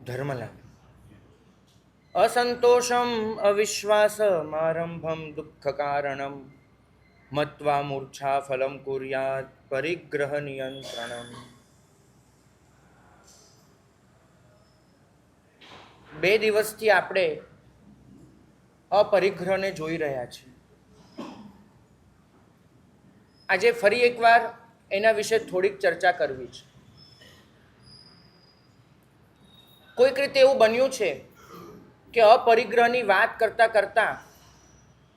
ધર્મ લાગે. असंतोषम अविश्वासमारंभम दुःख कारणम मत्वा मूर्छा फलम कुर्यात् परिग्रह नियंत्रणम. 2 દિવસથી આપણે અપરિગ્રહને જોઈ રહ્યા છીએ. આજે ફરી એકવાર એના વિશે થોડીક ચર્ચા કરવી છે. કોઈક રીતે એવું બન્યું છે કે અપરિગ્રહની વાત કરતા કરતા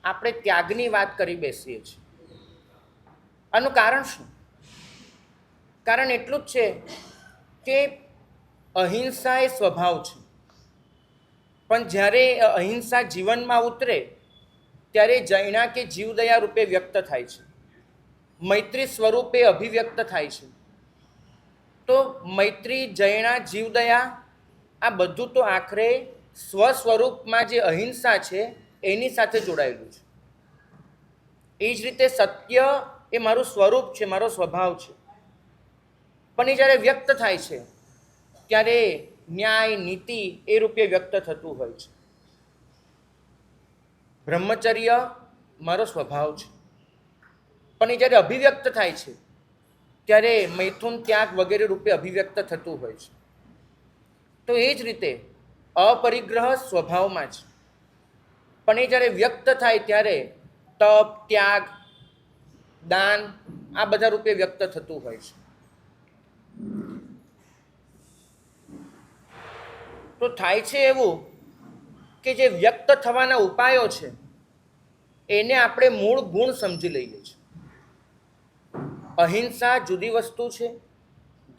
આપણે ત્યાગની વાત કરી બેસીએ છીએ. આનું કારણ શું? કારણ એટલું જ છે કે અહિંસા એ સ્વભાવ છે, પણ જ્યારે અહિંસા જીવનમાં ઉતરે ત્યારે જૈના કે જીવદયા રૂપે વ્યક્ત થાય છે, મૈત્રી સ્વરૂપે અભિવ્યક્ત થાય છે. તો મૈત્રી, જૈના, જીવદયા આ બધું તો આખરે સ્વસ્વરૂપમાં જે અહિંસા છે એની સાથે જોડાયેલું છે. એ જ રીતે સત્ય એ મારું સ્વરૂપ છે, મારો સ્વભાવ છે, પણ એ જ્યારે વ્યક્ત થાય છે ત્યારે ન્યાય, નીતિ એ રૂપે વ્યક્ત થતું હોય છે. બ્રહ્મચર્ય મારો સ્વભાવ છે, પણ એ જ્યારે અભિવ્યક્ત થાય છે ત્યારે મૈથુન, ત્યાગ વગેરે રૂપે અભિવ્યક્ત થતું હોય છે. તો એ જ રીતે અપરિગ્રહ સ્વભાવમાં છે, પણ એ જ્યારે વ્યક્ત થાય ત્યારે તપ, ત્યાગ, દાન આ બધા રૂપે વ્યક્ત થતું હોય છે. તો થાય છે એવું કે જે વ્યક્ત થવાના ઉપાયો છે એને આપણે મૂળ ગુણ સમજી લઈએ છીએ. અહિંસા જુદી વસ્તુ છે,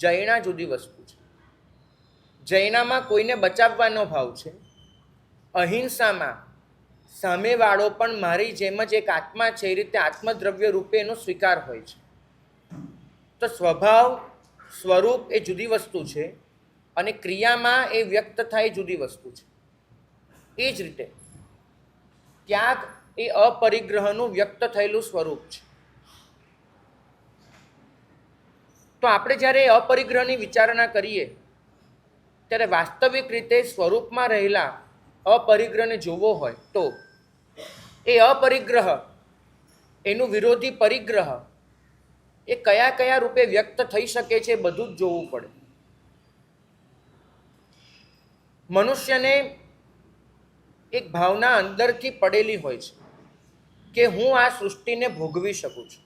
જૈના જુદી વસ્તુ છે. જૈનામાં કોઈને બચાવવાનો ભાવ છે, અહિંસામાં સામેવાળો પણ મારી જેમ જ એક આત્મા છે એ રીતે આત્મદ્રવ્ય રૂપે એનો સ્વીકાર હોય છે. તો સ્વભાવ, સ્વરૂપ એ જુદી વસ્તુ છે અને ક્રિયામાં એ વ્યક્ત થાય જુદી વસ્તુ છે. એ જ રીતે ત્યાગ એ અપરિગ્રહનું વ્યક્ત થયેલું સ્વરૂપ છે. તો આપણે જ્યારે અપરિગ્રહની વિચારણા કરીએ ત્યારે વાસ્તવિક રીતે સ્વરૂપમાં રહેલા અપરિગ્રહને જોવો હોય તો એ અપરિગ્રહ, એનું વિરોધી પરિગ્રહ એ કયા કયા રૂપે વ્યક્ત થઈ શકે છે બધું જ જોવું પડે. મનુષ્યને એક ભાવના અંદરથી પડેલી હોય છે કે હું આ સૃષ્ટિને ભોગવી શકું છું,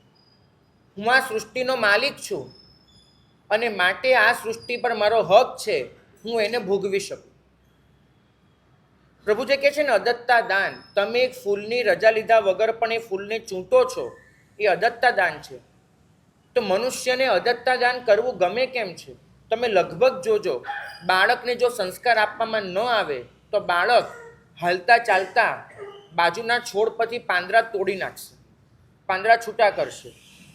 હું આ સૃષ્ટિનો માલિક છું અને માટે આ સૃષ્ટિ પર મારો હક છે, હું એને ભોગવી શકું. પ્રભુ જે કહે છે ને અદત્તા દાન, તમે એક ફૂલની રજા લીધા વગર પણ એ ફૂલને ચૂંટો છો, એ અદત્તા દાન છે. તો મનુષ્યને અદત્તા દાન કરવું ગમે કેમ છે? તમે લગભગ જોજો, બાળકને જો સંસ્કાર આપવામાં ન આવે તો બાળક હાલતા ચાલતા બાજુના છોડ પરથી પાંદડા તોડી નાખશે, પાંદડા છૂટા કરશે.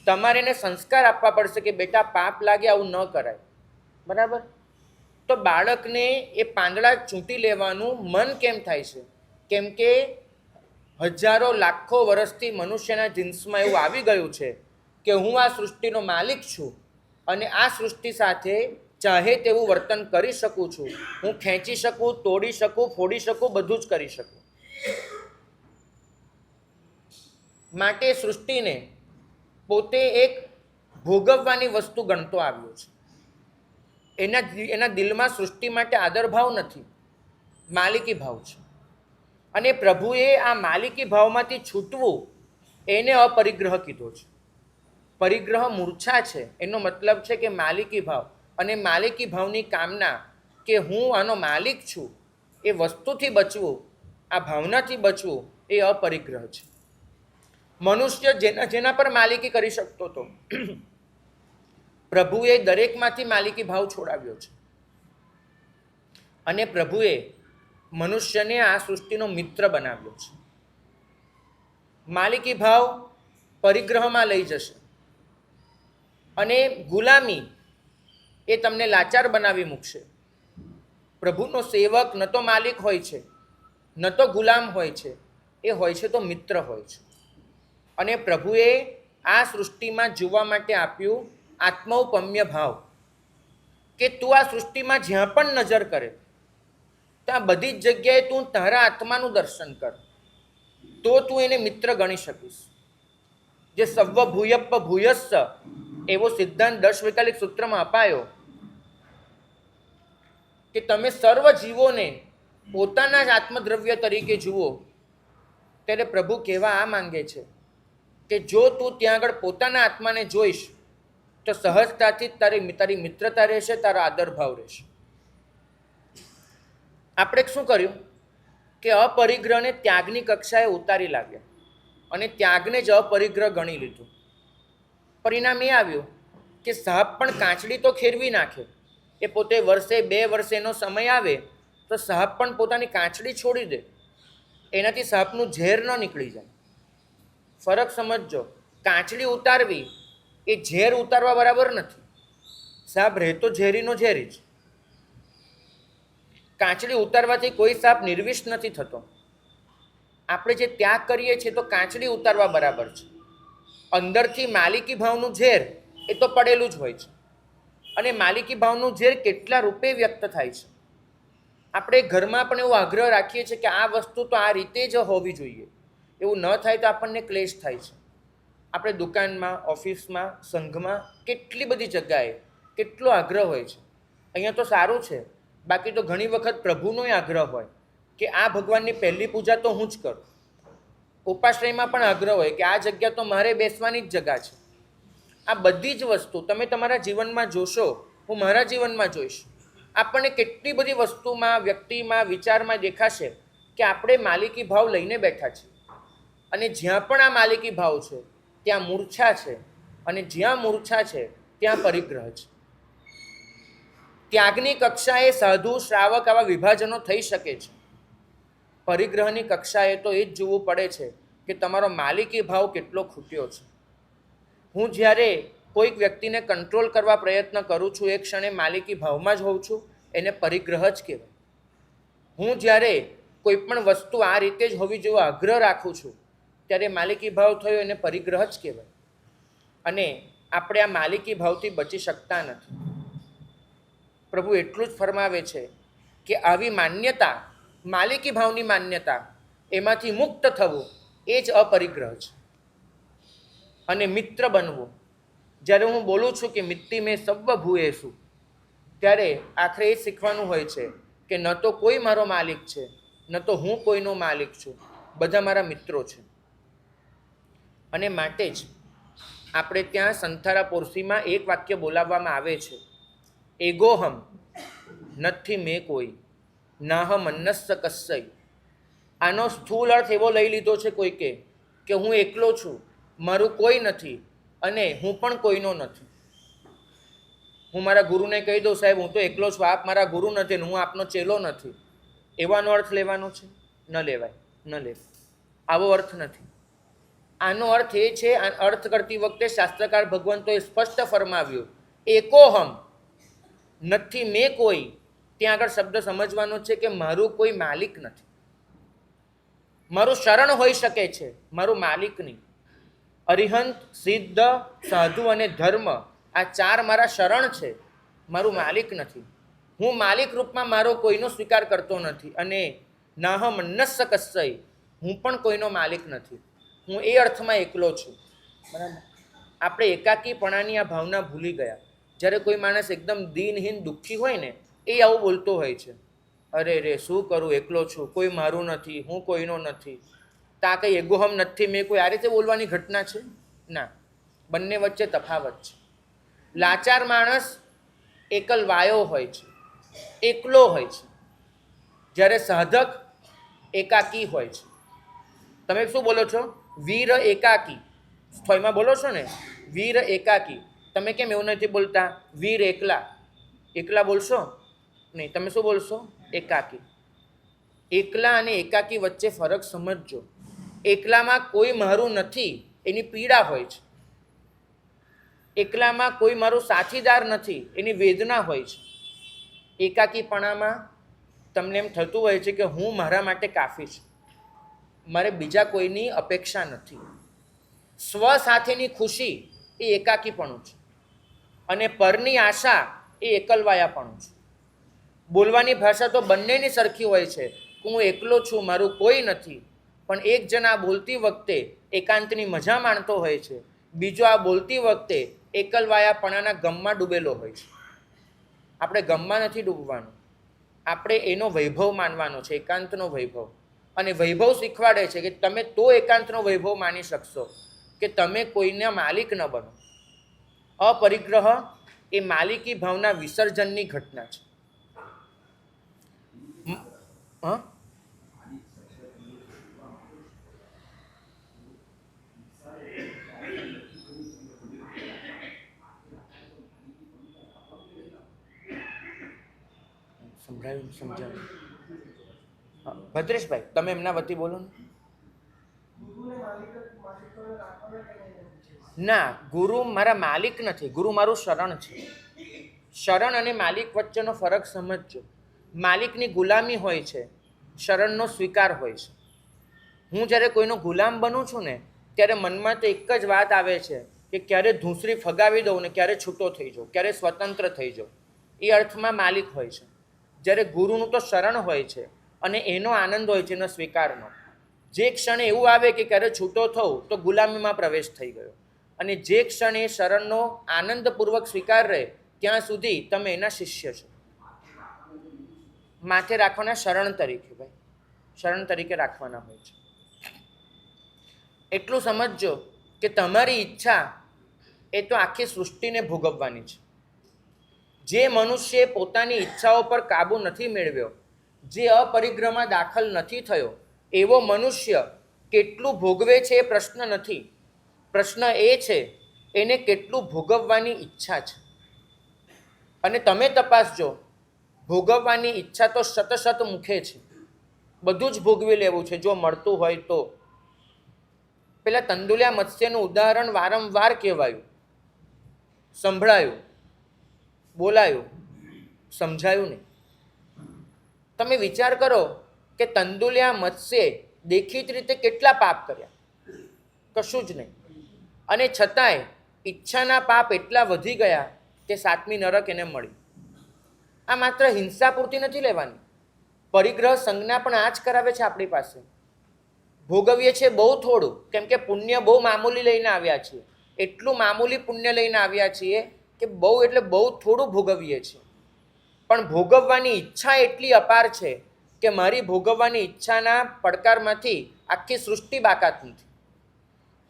તમારે એને સંસ્કાર આપવા પડશે કે બેટા પાપ લાગે, આવું ન કરાય. બરાબર? તો બાળકને એ પાંદડા ચૂંટી લેવાનું મન કેમ થાય છે? કેમ કે હજારો લાખો વર્ષથી મનુષ્યના જીન્સમાં એવું આવી ગયું છે કે હું આ સૃષ્ટિનો માલિક છું અને આ સૃષ્ટિ સાથે ચાહે તેવું વર્તન કરી શકું છું. હું ખેંચી શકું, તોડી શકું, ફોડી શકું, બધું જ કરી શકું. માટે સૃષ્ટિને પોતે એક ભોગવવાની વસ્તુ ગણતો આવ્યો છે. એના દિલમાં સૃષ્ટિ માટે આદરભાવ નથી, માલિકી ભાવ છે. અને પ્રભુએ આ માલિકી ભાવમાંથી છૂટવું એને અપરિગ્રહ કીધો છે. પરિગ્રહ મૂર્છા છે, એનો મતલબ છે કે માલિકી ભાવ, અને માલિકી ભાવની કામના કે હું આનો માલિક છું એ વસ્તુથી બચવું, આ ભાવનાથી બચવું એ અપરિગ્રહ છે. મનુષ્ય જેના પર માલિકી કરી શકતો હતો, પ્રભુએ દરેકમાંથી માલિકી ભાવ છોડાવ્યો છે. અને પ્રભુએ મનુષ્યને આ સૃષ્ટિનો મિત્ર બનાવ્યો છે. માલિકી ભાવ પરિગ્રહમાં લઈ જશે અને ગુલામી એ તમને લાચાર બનાવી મૂકશે. પ્રભુનો સેવક ન તો માલિક હોય છે, ન તો ગુલામ હોય છે, એ હોય છે તો મિત્ર હોય છે. અને પ્રભુએ આ સૃષ્ટિમાં જોવા માટે આપ્યું આત્મૌપમ્ય ભાવ કે તું આ સૃષ્ટિમાં જ્યાં પણ નજર કરે તો આ બધી જ જગ્યાએ તું તારા આત્માનું દર્શન કર, તો તું એને મિત્ર ગણી શકીશ. જે સવ્વ ભૂયપ્પ ભૂયસ્સ એવો સિદ્ધાંત 10 વૈકલ્પિક સૂત્રમાં અપાયો કે તમે સર્વ જીવોને પોતાના જ આત્મદ્રવ્ય તરીકે જુઓ. ત્યારે પ્રભુ કહેવા આ માંગે છે કે જો તું ત્યાં આગળ પોતાના આત્માને જોઈશ તો સહજતાથી જ તારી મિત્રતા રહેશે, તારો આદર ભાવ રહેશે. આપણે શું કર્યું કે અપરિગ્રહને ત્યાગની કક્ષાએ ઉતારી લાવ્યા અને ત્યાગને જ અપરિગ્રહ ગણી લીધું. પરિણામ એ આવ્યું કે સાપ પણ કાચડી તો ખેરવી નાખે. એ પોતે વર્ષે 2 વર્ષેનો સમય આવે તો સાપ પણ પોતાની કાચડી છોડી દે, એનાથી સાપનું ઝેર ન નીકળી જાય. ફરક સમજજો, કાચડી ઉતારવી એ ઝેર ઉતારવા બરાબર નથી. સાપ રહેતો ઝેરીનો ઝેરી જ. કાચડી ઉતારવાથી કોઈ સાપ નિર્વિષ નથી થતો. આપણે જે ત્યાગ કરીએ છીએ તો કાચડી ઉતારવા બરાબર છે. અંદરથી માલિકી ભાવનું ઝેર એ તો પડેલું જ હોય છે, અને માલિકી ભાવનું ઝેર કેટલા રૂપે વ્યક્ત થાય છે. આપણે ઘરમાં પણ એવો આગ્રહ રાખીએ છીએ કે આ વસ્તુ તો આ રીતે જ હોવી જોઈએ. એવું ન થાય તો આપણને ક્લેશ થાય છે. આપણે દુકાનમાં, ઓફિસમાં, સંઘમાં, કેટલી બધી જગ્યાએ કેટલો આગ્રહ હોય છે. અહીંયા તો સારું છે, બાકી તો ઘણી વખત પ્રભુનો આગ્રહ હોય કે આ ભગવાનની પહેલી પૂજા તો હું જ કરું. ઉપાશ્રયમાં પણ આગ્રહ હોય કે આ જગ્યા તો મારે બેસવાની જ જગ્યા છે. આ બધી જ વસ્તુ તમે તમારા જીવનમાં જોશો, હું મારા જીવનમાં જોઈશ. આપણને કેટલી બધી વસ્તુમાં, વ્યક્તિમાં, વિચારમાં દેખાશે કે આપણે માલિકી ભાવ લઈને બેઠા છીએ. અને જ્યાં પણ આ માલિકી ભાવ છે ત્યાં મૂર્છા છે, અને જ્યાં મૂર્છા છે ત્યાં પરિગ્રહ છે. ત્યાગની કક્ષાએ સાધુ, શ્રાવક આવા વિભાજનો થઈ શકે છે. પરિગ્રહની કક્ષાએ તો એ જ જોવું પડે છે કે તમારો માલિકી ભાવ કેટલો ખૂટ્યો છે. હું જ્યારે કોઈક વ્યક્તિને કંટ્રોલ કરવા પ્રયત્ન કરું છું એ ક્ષણે માલિકી ભાવમાં જ હોઉં છું, એને પરિગ્રહ જ કહેવાય. હું જ્યારે કોઈ પણ વસ્તુ આ રીતે જ હોવી જેવો આગ્રહ રાખું છું ત્યારે માલિકી ભાવ થયો, એને પરિગ્રહ જ કહેવાય. અને આપણે આ માલિકી ભાવથી બચી શકતા નથી. પ્રભુ એટલું જ ફરમાવે છે કે આવી માન્યતા, માલિકી ભાવની માન્યતા, એમાંથી મુક્ત થવું એ જ અપરિગ્રહ છે. અને મિત્ર બનવું, જ્યારે હું બોલું છું કે મિત્તિ મેં સવ્વ ભૂયેષુ, ત્યારે આખરે એ શીખવાનું હોય છે કે ન તો કોઈ મારો માલિક છે, ન તો હું કોઈનો માલિક છું, બધા મારા મિત્રો છે. અને માટે જ આપણે ત્યાં સંથારા પોરસીમાં એક વાક્ય બોલાવવામાં આવે છે, એગોહમ નથી મેં કોઈ, નાહમ અન્નસ્સ કસ્સય. આનો સ્થૂળ અર્થ એવો લઈ લીધો છે કોઈકે કે હું એકલો છું, મારું કોઈ નથી અને હું પણ કોઈનો નથી. હું મારા ગુરુને કહી દઉં, સાહેબ હું તો એકલો છું, આપ મારા ગુરુ નથી, હું આપનો ચેલો નથી, એવાનો અર્થ લેવાનો છે? ન લેવાય, ન લેવાય. આવો અર્થ નથી. આનો અર્થ એ છે, અર્થ કરતી વખતે શાસ્ત્રકાર ભગવંતોએ સ્પષ્ટ ફરમાવ્યું, એકોહમ નથી મેં કોઈ. ત્યાં આગળ શબ્દ સમજવાનો છે કે મારું કોઈ માલિક નથી. મારું શરણ હોઈ શકે છે, મારું માલિક નહીં. અરિહંત, સિદ્ધ, સાધુ અને ધર્મ, આ 4 મારા શરણ છે, મારું માલિક નથી. હું માલિક રૂપમાં મારો કોઈનો સ્વીકાર કરતો નથી. અને નાહમ અન્નસ્સ કસ્સય, હું પણ કોઈનો માલિક નથી. હું એ અર્થમાં એકલો છું. બરાબર. આપણે એકાકીપણાની આ ભાવના ભૂલી ગયા. જ્યારે કોઈ માણસ એકદમ દીનહીન, દુઃખી હોય ને, એ આવું બોલતો હોય છે, અરે રે શું કરું, એકલો છું, કોઈ મારું નથી, હું કોઈનો નથી. તો આ કંઈ એગોહમ નથી મેં કોઈ, આ રીતે બોલવાની ઘટના છે? ના, બંને વચ્ચે તફાવત છે. લાચાર માણસ એકલ વાયો હોય છે, એકલો હોય છે, જ્યારે સાધક એકાકી હોય છે. તમે શું બોલો છો? વીર એકાકી. સ્થયમાં બોલો છો ને, વીર એકાકી. તમે કેમ એવું નથી બોલતા વીર એકલા? એકલા બોલશો નહીં, તમે શું બોલશો? એકાકી. એકલા અને એકાકી વચ્ચે ફરક સમજજો. એકલામાં કોઈ મારું નથી એની પીડા હોય છે. એકલામાં કોઈ મારું સાથીદાર નથી એની વેદના હોય છે. એકાકીપણામાં તમને એમ થતું હોય છે કે હું મારા માટે કાફી છું, મારે બીજા કોઈની અપેક્ષા નથી. સ્વ સાથેની ખુશી એ એકાકીપણું છે, અને પરની આશા એ એકલવાયાપણું છે. બોલવાની ભાષા તો બંનેની સરખી હોય છે. હું એકલો છું, મારું કોઈ નથી. પણ એક જણ આ બોલતી વખતે એકાંતની મજા માણતો હોય છે, બીજો આ બોલતી વખતે એકલવાયાપણાના ગમમાં ડૂબેલો હોય છે. આપણે ગમમાં નથી ડૂબવાનું, આપણે એનો વૈભવ માનવાનો છે, એકાંતનો વૈભવ. અને વૈભવ શીખવાડે છે કે તમે તો એકાંતનો વૈભવ માની શકશો કે તમે કોઈના માલિક ન બનો. અપરિગ્રહ એ માલિકી ભાવના વિસર્જનની ઘટના છે. હા, સમજાવ્યું. ભદ્રેશભાઈ, તમે એમના વતી બોલો ને. ના, ગુરુ મારા માલિક નથી, ગુરુ મારું શરણ છે. શરણ અને માલિક વચ્ચેનો ફરક સમજજો. માલિકની ગુલામી હોય છે, શરણનો સ્વીકાર હોય છે. હું જ્યારે કોઈનો ગુલામ બનું છું ને ત્યારે મનમાં તો એક જ વાત આવે છે કે ક્યારે ધૂંસરી ફગાવી દઉં ને ક્યારે છૂટો થઈ જાઉં, ક્યારે સ્વતંત્ર થઈ જાઉં. એ અર્થમાં માલિક હોય છે. જ્યારે ગુરુનું તો શરણ હોય છે અને એનો આનંદ હોય છે, એનો સ્વીકારનો. જે ક્ષણે એવું આવે કે ક્યારે છૂટો થવું તો ગુલામીમાં પ્રવેશ થઈ ગયો. અને જે ક્ષણે શરણનો આનંદપૂર્વક સ્વીકાર રહે ત્યાં સુધી તમે એના શિષ્ય છો. માથે રાખવાના શરણ તરીકે, ભાઈ શરણ તરીકે રાખવાના હોય છે. એટલું સમજજો કે તમારી ઈચ્છા એ તો આખી સૃષ્ટિને ભોગવવાની છે. જે મનુષ્ય પોતાની ઈચ્છાઓ પર કાબુ નથી મેળવ્યો, જે અપરિગ્રહમાં દાખલ નથી થયો, એવો મનુષ્ય કેટલું ભોગવે છે એ પ્રશ્ન નથી. પ્રશ્ન એ છે એને કેટલું ભોગવવાની ઈચ્છા છે. અને તમે તપાસજો, ભોગવવાની ઈચ્છા તો સતસત મુખે છે, બધું જ ભોગવી લેવું છે જો મળતું હોય તો. પેલા તંદુલિયા મત્સ્યનું ઉદાહરણ વારંવાર કહેવાયું, સંભળાયું, બોલાયું, સમજાયું નહીં. તમે વિચાર કરો કે તંદુલિયા મત્સ્યે દેખીતી રીતે કેટલા પાપ કર્યા? કશું જ નહીં. અને છતાંય ઈચ્છાના પાપ એટલા વધી ગયા કે 7મી નરક એને મળી. આ માત્ર હિંસા પૂરતી નથી લેવાની. પરિગ્રહ સંજ્ઞા પણ આ જ કરાવે છે આપણી પાસે. ભોગવીએ છીએ બહુ થોડું, કેમ કે પુણ્ય બહુ મામૂલી લઈને આવ્યા છીએ. એટલું મામૂલી પુણ્ય લઈને આવ્યા છીએ કે બહુ એટલે બહુ થોડું ભોગવીએ છીએ. પણ ભોગવવાની ઈચ્છા એટલી અપાર છે કે મારી ભોગવવાની ઈચ્છાના પડકારમાંથી આખી સૃષ્ટિ બાકાત નથી.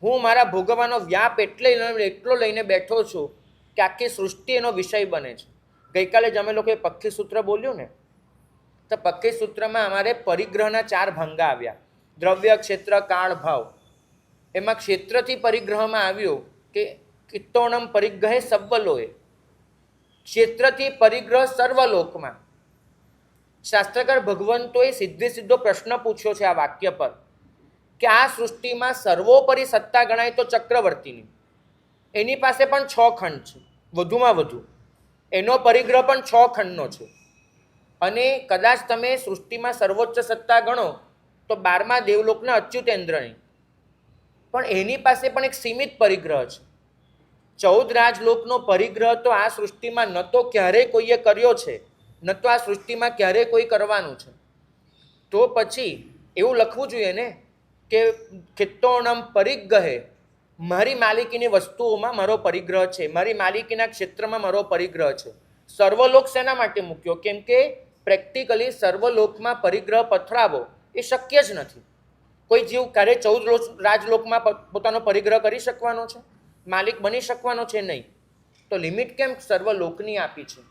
હું મારા ભોગવવાનો વ્યાપ એટલો લઈને બેઠો છું કે આખી સૃષ્ટિ એનો વિષય બને છે. ગઈકાલે જ અમે લોકોએ પક્ષી સૂત્ર બોલ્યું ને, તો પક્ષી સૂત્રમાં અમારે પરિગ્રહના 4 ભંગા આવ્યા: દ્રવ્ય, ક્ષેત્ર, કાળ, ભાવ. એમાં ક્ષેત્રથી પરિગ્રહમાં આવ્યું કે કિત્તોણમ પરિગ્રહે સવ્વલોએ. ક્ષેત્રથી પરિગ્રહ સર્વલોકમાં. શાસ્ત્રકાર ભગવંતોએ સીધો પ્રશ્ન પૂછ્યો છે આ વાક્ય પર કે આ સૃષ્ટિમાં સર્વોપરી સત્તા ગણાય તો ચક્રવર્તીની. એની પાસે પણ 6 ખંડ છે, વધુમાં વધુ. એનો પરિગ્રહ પણ 6 ખંડનો છે. અને કદાચ તમે સૃષ્ટિમાં સર્વોચ્ચ સત્તા ગણો તો 12મા દેવલોકના અચ્યુતેન્દ્રની. પણ એની પાસે પણ એક સીમિત પરિગ્રહ છે. 14 રાજલોકનો પરિગ્રહ તો આ સૃષ્ટિમાં ન તો ક્યારેય કોઈએ કર્યો છે, ન તો આ સૃષ્ટિમાં ક્યારેય કોઈ કરવાનું છે. તો પછી એવું લખવું જોઈએ ને કે કિત્તોણમ પરિગ્રહે, મારી માલિકીની વસ્તુઓમાં મારો પરિગ્રહ છે, મારી માલિકીના ક્ષેત્રમાં મારો પરિગ્રહ છે. સર્વલોક શેના માટે મૂક્યો? કેમ કે પ્રેક્ટિકલી સર્વલોકમાં પરિગ્રહ પથરાવો એ શક્ય જ નથી. કોઈ જીવ ક્યારે 14 રાજલોકમાં પોતાનો પરિગ્રહ કરી શકવાનો છે? માલિક બની શકવાનો છે? નહીં. તો લિમિટ કેમ સર્વલોકની આપી છે?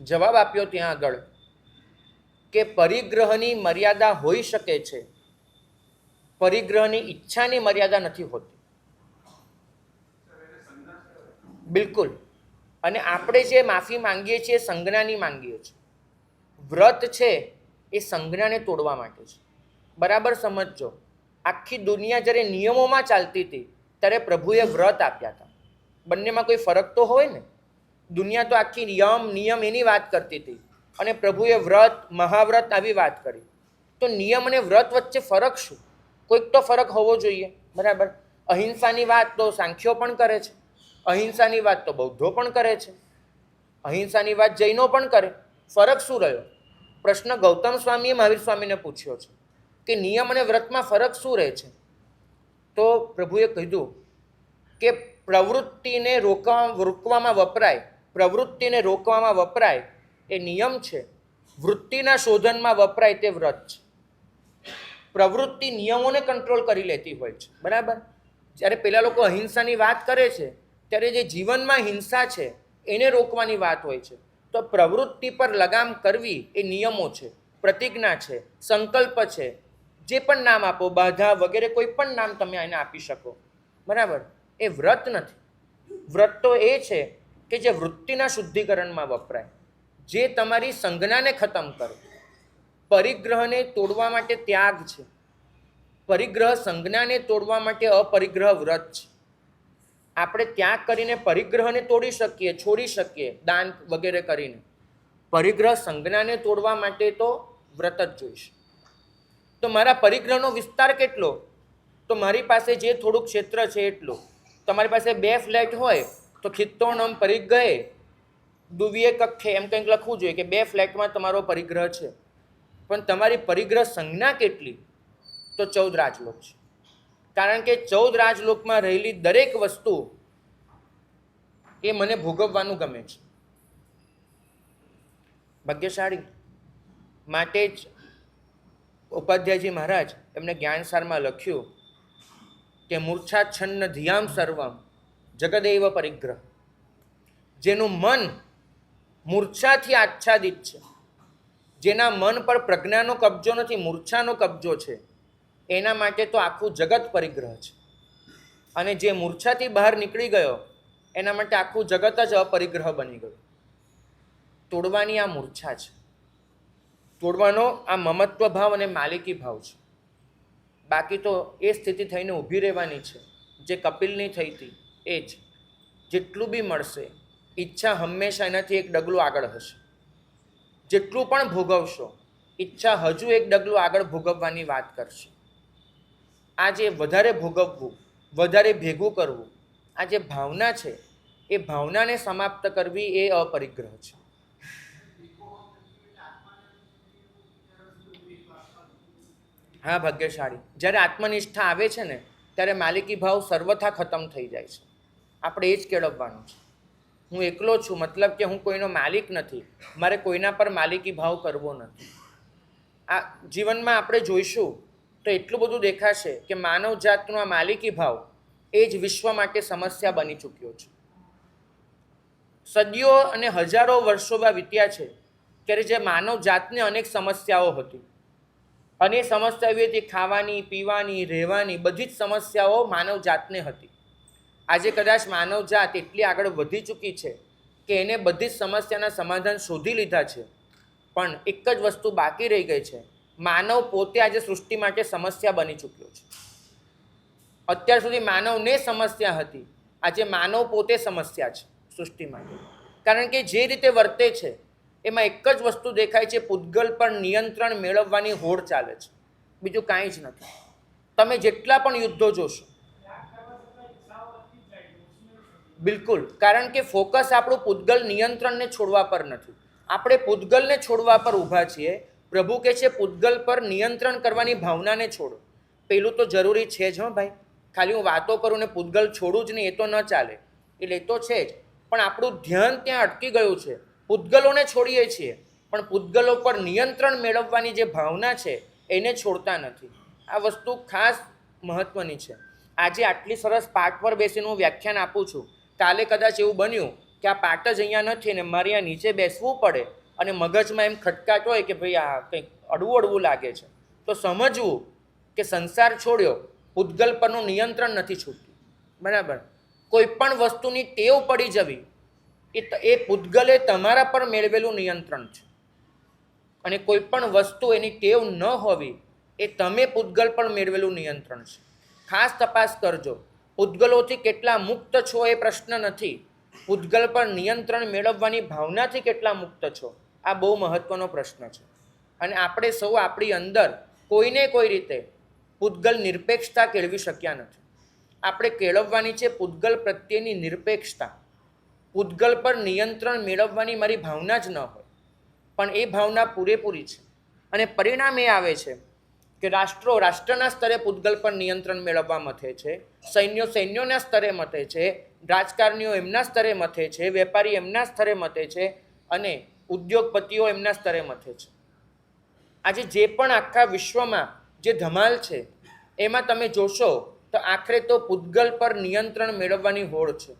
જવાબ આપ્યો ત્યાં આગળ કે પરિગ્રહની મર્યાદા હોઈ શકે છે, પરિગ્રહની ઈચ્છાની મર્યાદા નથી હોતી. બિલકુલ. અને આપણે જે માફી માંગીએ છીએ સંજ્ઞાની માંગીએ છીએ. વ્રત છે એ સંજ્ઞાને તોડવા માટે છે. બરાબર સમજજો. આખી દુનિયા જ્યારે નિયમોમાં ચાલતી હતી ત્યારે પ્રભુએ વ્રત આપ્યા હતા. બંનેમાં કોઈ ફરક તો હોય ને. દુનિયા તો આખી નિયમ એની વાત કરતી હતી અને પ્રભુએ વ્રત, મહાવ્રત આવી વાત કરી. તો નિયમ અને વ્રત વચ્ચે ફરક શું? કોઈક તો ફરક હોવો જોઈએ. બરાબર. અહિંસાની વાત તો સાંખ્યો પણ કરે છે, અહિંસાની વાત તો બૌદ્ધો પણ કરે છે, અહિંસાની વાત જૈનો પણ કરે. ફરક શું રહ્યો? પ્રશ્ન ગૌતમ સ્વામીએ મહાવીર સ્વામીને પૂછ્યો છે કે નિયમ અને વ્રતમાં ફરક શું રહે છે? તો પ્રભુએ કીધું કે પ્રવૃત્તિને રોકવામાં વપરાય એ નિયમ છે, વૃત્તિના શોધનમાં વપરાય તે વ્રત છે. પ્રવૃત્તિ નિયમોને કંટ્રોલ કરી લેતી હોય છે, બરાબર? જ્યારે પેલા લોકો અહિંસાની વાત કરે છે ત્યારે જે જીવનમાં હિંસા છે એને રોકવાની વાત હોય છે. તો પ્રવૃત્તિ પર લગામ કરવી એ નિયમો છે, પ્રતિજ્ઞા છે, સંકલ્પ છે, જે પણ નામ આપો, બાધા વગેરે કોઈ પણ નામ તમે એને આપી શકો, બરાબર? એ વ્રત નથી. વ્રત તો એ છે કે જે વૃત્તિના શુદ્ધિકરણમાં વપરાય, જે તમારી સંજ્ઞાને ખતમ કરે. પરિગ્રહને તોડવા માટે ત્યાગ છે, પરિગ્રહ સંજ્ઞાને તોડવા માટે અપરિગ્રહ વ્રત છે. આપણે ત્યાગ કરીને પરિગ્રહને તોડી શકીએ, છોડી શકીએ, દાન વગેરે કરીને. પરિગ્રહ સંજ્ઞાને તોડવા માટે તો વ્રત જ જોઈશે. તો મારા પરિગ્રહનો વિસ્તાર કેટલો? તો મારી પાસે જે થોડુંક ક્ષેત્ર છે એટલું. તમારી પાસે 2 ફ્લેટ હોય તો ખિત્તોણમ પરિગ્રહે દુવીએ કક્ષે એમ કંઈક લખવું જોઈએ કે 2 ફ્લેટમાં તમારો પરિગ્રહ છે. પણ તમારી પરિગ્રહ સંજ્ઞા કેટલી? તો 14 રાજલોક છે. કારણ કે 14 રાજલોકમાં રહેલી દરેક વસ્તુ એ મને ભોગવવાનું ગમે છે. ભાગ્યશાળી માટે જ ઉપાધ્યાયજી મહારાજ એમને જ્ઞાનસારમાં લખ્યું કે મૂર્છાચ્છન્ન ધિયામ સર્વમ જગદેવ પરિગ્રહ. જેનું મન મૂર્છાથી આચ્છાદિત છે, જેના મન પર પ્રજ્ઞાનો કબજો નથી, મૂર્છાનો કબજો છે, એના માટે તો આખું જગત પરિગ્રહ છે. અને જે મૂર્છાથી બહાર નીકળી ગયો એના માટે આખું જગત જ અપરિગ્રહ બની ગયું. તોડવાની આ મૂર્છા છે, તોડવાનો આ મમત્વ ભાવ અને માલિકી ભાવ છે. બાકી તો એ સ્થિતિ થઈને ઊભી રહેવાની છે જે કપિલની થઈ હતી. એ જ જેટલું બી મળશે ઈચ્છા હંમેશા એનાથી એક ડગલું આગળ હશે. જેટલું પણ ભોગવશો ઈચ્છા હજુ એક ડગલું આગળ ભોગવવાની વાત કરશે. આ જે વધારે ભોગવવું, વધારે ભેગું કરવું, આ જે ભાવના છે એ ભાવનાને સમાપ્ત કરવી એ અપરિગ્રહ છે. હા ભાગ્યશાળી, જ્યારે આત્મનિષ્ઠા આવે છે ને ત્યારે માલિકી ભાવ સર્વથા ખતમ થઈ જાય છે. આપણે એ જ કેળવવાનું છે. હું એકલો છું મતલબ કે હું કોઈનો માલિક નથી, મારે કોઈના પર માલિકી ભાવ કરવો નથી. આ જીવનમાં આપણે જોઈશું તો એટલું બધું દેખાશે કે માનવ જાતનો આ માલિકી ભાવ એ જ વિશ્વ માટે સમસ્યા બની ચૂક્યો છે. સદીઓ અને હજારો વર્ષોમાં વીત્યા છે ત્યારે જે માનવ જાતને અનેક સમસ્યાઓ હતી, અને સમસ્યા એવી હતી ખાવાની, પીવાની, રહેવાની, બધી જ સમસ્યાઓ માનવ જાતને હતી. આજે કદાચ માનવ જાત એટલી આગળ વધી ચૂકી છે કે એને બધી જ સમસ્યાના સમાધાન શોધી લીધા છે, પણ એક જ વસ્તુ બાકી રહી ગઈ છે. માનવ પોતે આજે સૃષ્ટિ માટે સમસ્યા બની ચૂક્યો છે. અત્યાર સુધી માનવને સમસ્યા હતી, આજે માનવ પોતે સમસ્યા છે સૃષ્ટિ માટે. કારણ કે જે રીતે વર્તે છે એમાં એક જ વસ્તુ દેખાય છે, પૂતગલ પર નિયંત્રણ મેળવવાની હોડ ચાલે છે, બીજું કાંઈ જ નથી. તમે જેટલા પણ યુદ્ધો જોશો, બિલકુલ, કારણ કે ફોકસ આપણું પૂતગલ નિયંત્રણને છોડવા પર નથી, આપણે પૂતગલને છોડવા પર ઊભા છીએ. પ્રભુ કહે છે પૂતગલ પર નિયંત્રણ કરવાની ભાવનાને છોડો. પેલું તો જરૂરી છે જ. ભાઈ, ખાલી હું વાતો કરું ને પૂતગલ છોડું જ નહીં એ તો ન ચાલે. એટલે એ તો છે જ, પણ આપણું ધ્યાન ત્યાં અટકી ગયું છે. પૂતગલોને છોડીએ છીએ પણ પૂતગલો પર નિયંત્રણ મેળવવાની જે ભાવના છે એને છોડતા નથી. આ વસ્તુ ખાસ મહત્વની છે. આજે આટલી સરસ પાઠ પર બેસીને હું વ્યાખ્યાન આપું છું, કાલે કદાચ એવું બન્યું કે આ પાઠ જ અહીંયા નથી ને મારે અહીંયા નીચે બેસવું પડે અને મગજમાં એમ ખટકાટ હોય કે ભાઈ આ કંઈક અડવું અડવું લાગે છે, તો સમજવું કે સંસાર છોડ્યો, પૂતગલ પરનું નિયંત્રણ નથી છૂટતું, બરાબર? કોઈ પણ વસ્તુની ટેવ પડી જવી એ પૂતગલે તમારા પર મેળવેલું નિયંત્રણ છે, અને કોઈ પણ વસ્તુ એની ટેવ ન હોવી એ તમે પૂતગલ પર મેળવેલું નિયંત્રણ છે. ખાસ તપાસ કરજો. પૂતગલોથી કેટલા મુક્ત છો એ પ્રશ્ન નથી, પૂતગલ પર નિયંત્રણ મેળવવાની ભાવનાથી કેટલા મુક્ત છો આ બહુ મહત્વનો પ્રશ્ન છે. અને આપણે સૌ આપણી અંદર કોઈને કોઈ રીતે પૂતગલ નિરપેક્ષતા કેળવી શક્યા નથી. આપણે કેળવવાની છે પૂતગલ પ્રત્યેની નિરપેક્ષતા. પૂતગલ પર નિયંત્રણ મેળવવાની મારી ભાવના જ ન હોય પણ એ ભાવના પૂરેપૂરી છે અને પરિણામ એ આવે છે કે રાષ્ટ્રના સ્તરે પૂતગલ પર નિયંત્રણ મેળવવા મથે છે, સૈન્યોના સ્તરે મથે છે, રાજકારણીઓ એમના સ્તરે મથે છે, વેપારી એમના સ્તરે મથે છે અને ઉદ્યોગપતિઓ એમના સ્તરે મથે છે. આજે જે પણ આખા વિશ્વમાં જે ધમાલ છે એમાં તમે જોશો તો આખરે તો પૂતગલ પર નિયંત્રણ મેળવવાની હોડ છે.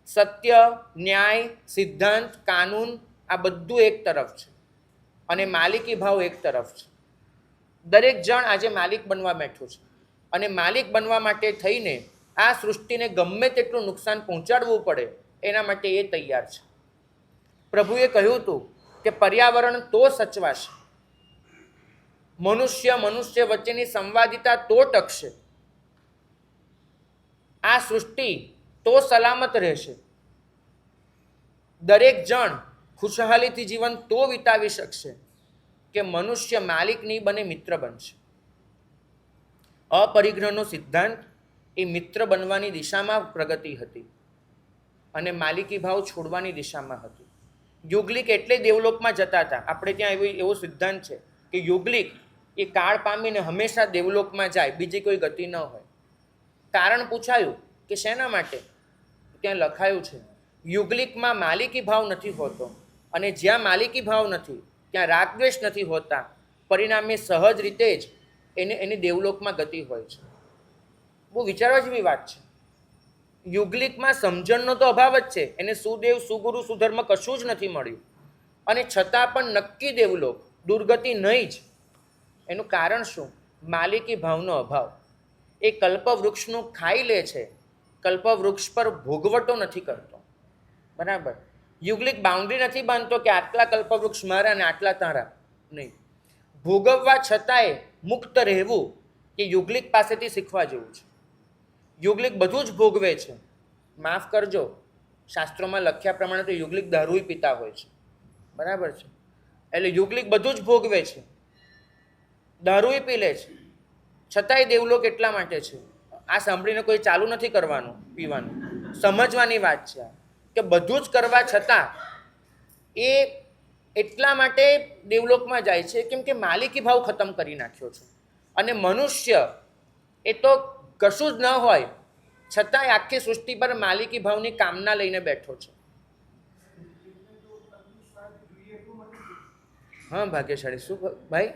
સત્ય, ન્યાય, સિદ્ધાંત, કાનૂન આ બધું એક તરફ છે અને માલિકી ભાવ એક તરફ છે. દરેક જણ આજે માલિક બનવા બેઠું છે અને માલિક બનવા માટે થઈને આ સૃષ્ટિને ગમે તેટલું નુકસાન પહોંચાડવું પડે એના માટે એ તૈયાર છે. પ્રભુએ કહ્યું હતું કે પર્યાવરણ તો સચવાશે, મનુષ્ય વચ્ચેની સંવાદિતા તો ટકશે, આ સૃષ્ટિ તો સલામત રહેશે, દરેક જણ ખુશહાલીથી જીવન તો વિતાવી શકશે કે મનુષ્ય માલિક નહીં બને, મિત્ર બનશે. અપરિગ્રહનો સિદ્ધાંત એ મિત્ર બનવાની દિશામાં પ્રગતિ હતી અને માલિકી ભાવ છોડવાની દિશામાં હતી. યુગલિક એટલે દેવલોકમાં જતા હતા. આપણે ત્યાં એવો સિદ્ધાંત છે કે યુગલિક એ કાળ પામીને હંમેશા દેવલોકમાં જાય, બીજી કોઈ ગતિ ન હોય. કારણ પૂછાયું કે શેના માટે? ત્યાં લખાયું છે યુગલિકમાં માલિકી ભાવ નથી હોતો અને જ્યાં માલિકી ભાવ નથી ત્યાં રાગદ્વેષ નથી હોતા, પરિણામે સહજ રીતે જ એની દેવલોકમાં ગતિ હોય છે. બહુ વિચારવા જેવી વાત છે. યુગલિકમાં સમજણનો તો અભાવ જ છે, એને સુદેવ, સુગુરુ, સુધર્મ કશું જ નથી મળ્યું અને છતાં પણ નક્કી દેવલોક, દુર્ગતિ નહીં જ. એનું કારણ શું? માલિકી ભાવનો અભાવ. એ કલ્પવૃક્ષનું ખાઈ લે છે, કલ્પવૃક્ષ પર ભોગવટો નથી કરતો. બરાબર? યુગલિક બાઉન્ડ્રી નથી બાંધતો કે આટલા કલ્પવૃક્ષ મારા અને આટલા તારા, નહીં. ભોગવવા છતાંય મુક્ત રહેવું એ યુગલિક પાસેથી શીખવા જેવું છે. યુગલિક બધું જ ભોગવે છે. માફ કરજો, શાસ્ત્રોમાં લખ્યા પ્રમાણે તો યુગલિક દારૂ પીતા હોય છે. બરાબર છે? એટલે યુગલિક બધું જ ભોગવે છે, દારૂ પી લે છે, છતાંય દેવલોક એટલા માટે છે. આ સાંભળીને કોઈ ચાલુ નથી કરવાનું પીવાનું, સમજવાની વાત છે કે બધું જ કરવા છતાં એ એટલા માટે દેવલોકમાં જાય છે કેમ કે માલિકી ભાવ ખતમ કરી નાખ્યો છે. અને મનુષ્ય એ તો કશું જ ન હોય છતાંય આખી સૃષ્ટિ પર માલિકી ભાવની કામના લઈને બેઠો છે. હા ભાગ્યશાળી. શું ભાઈ?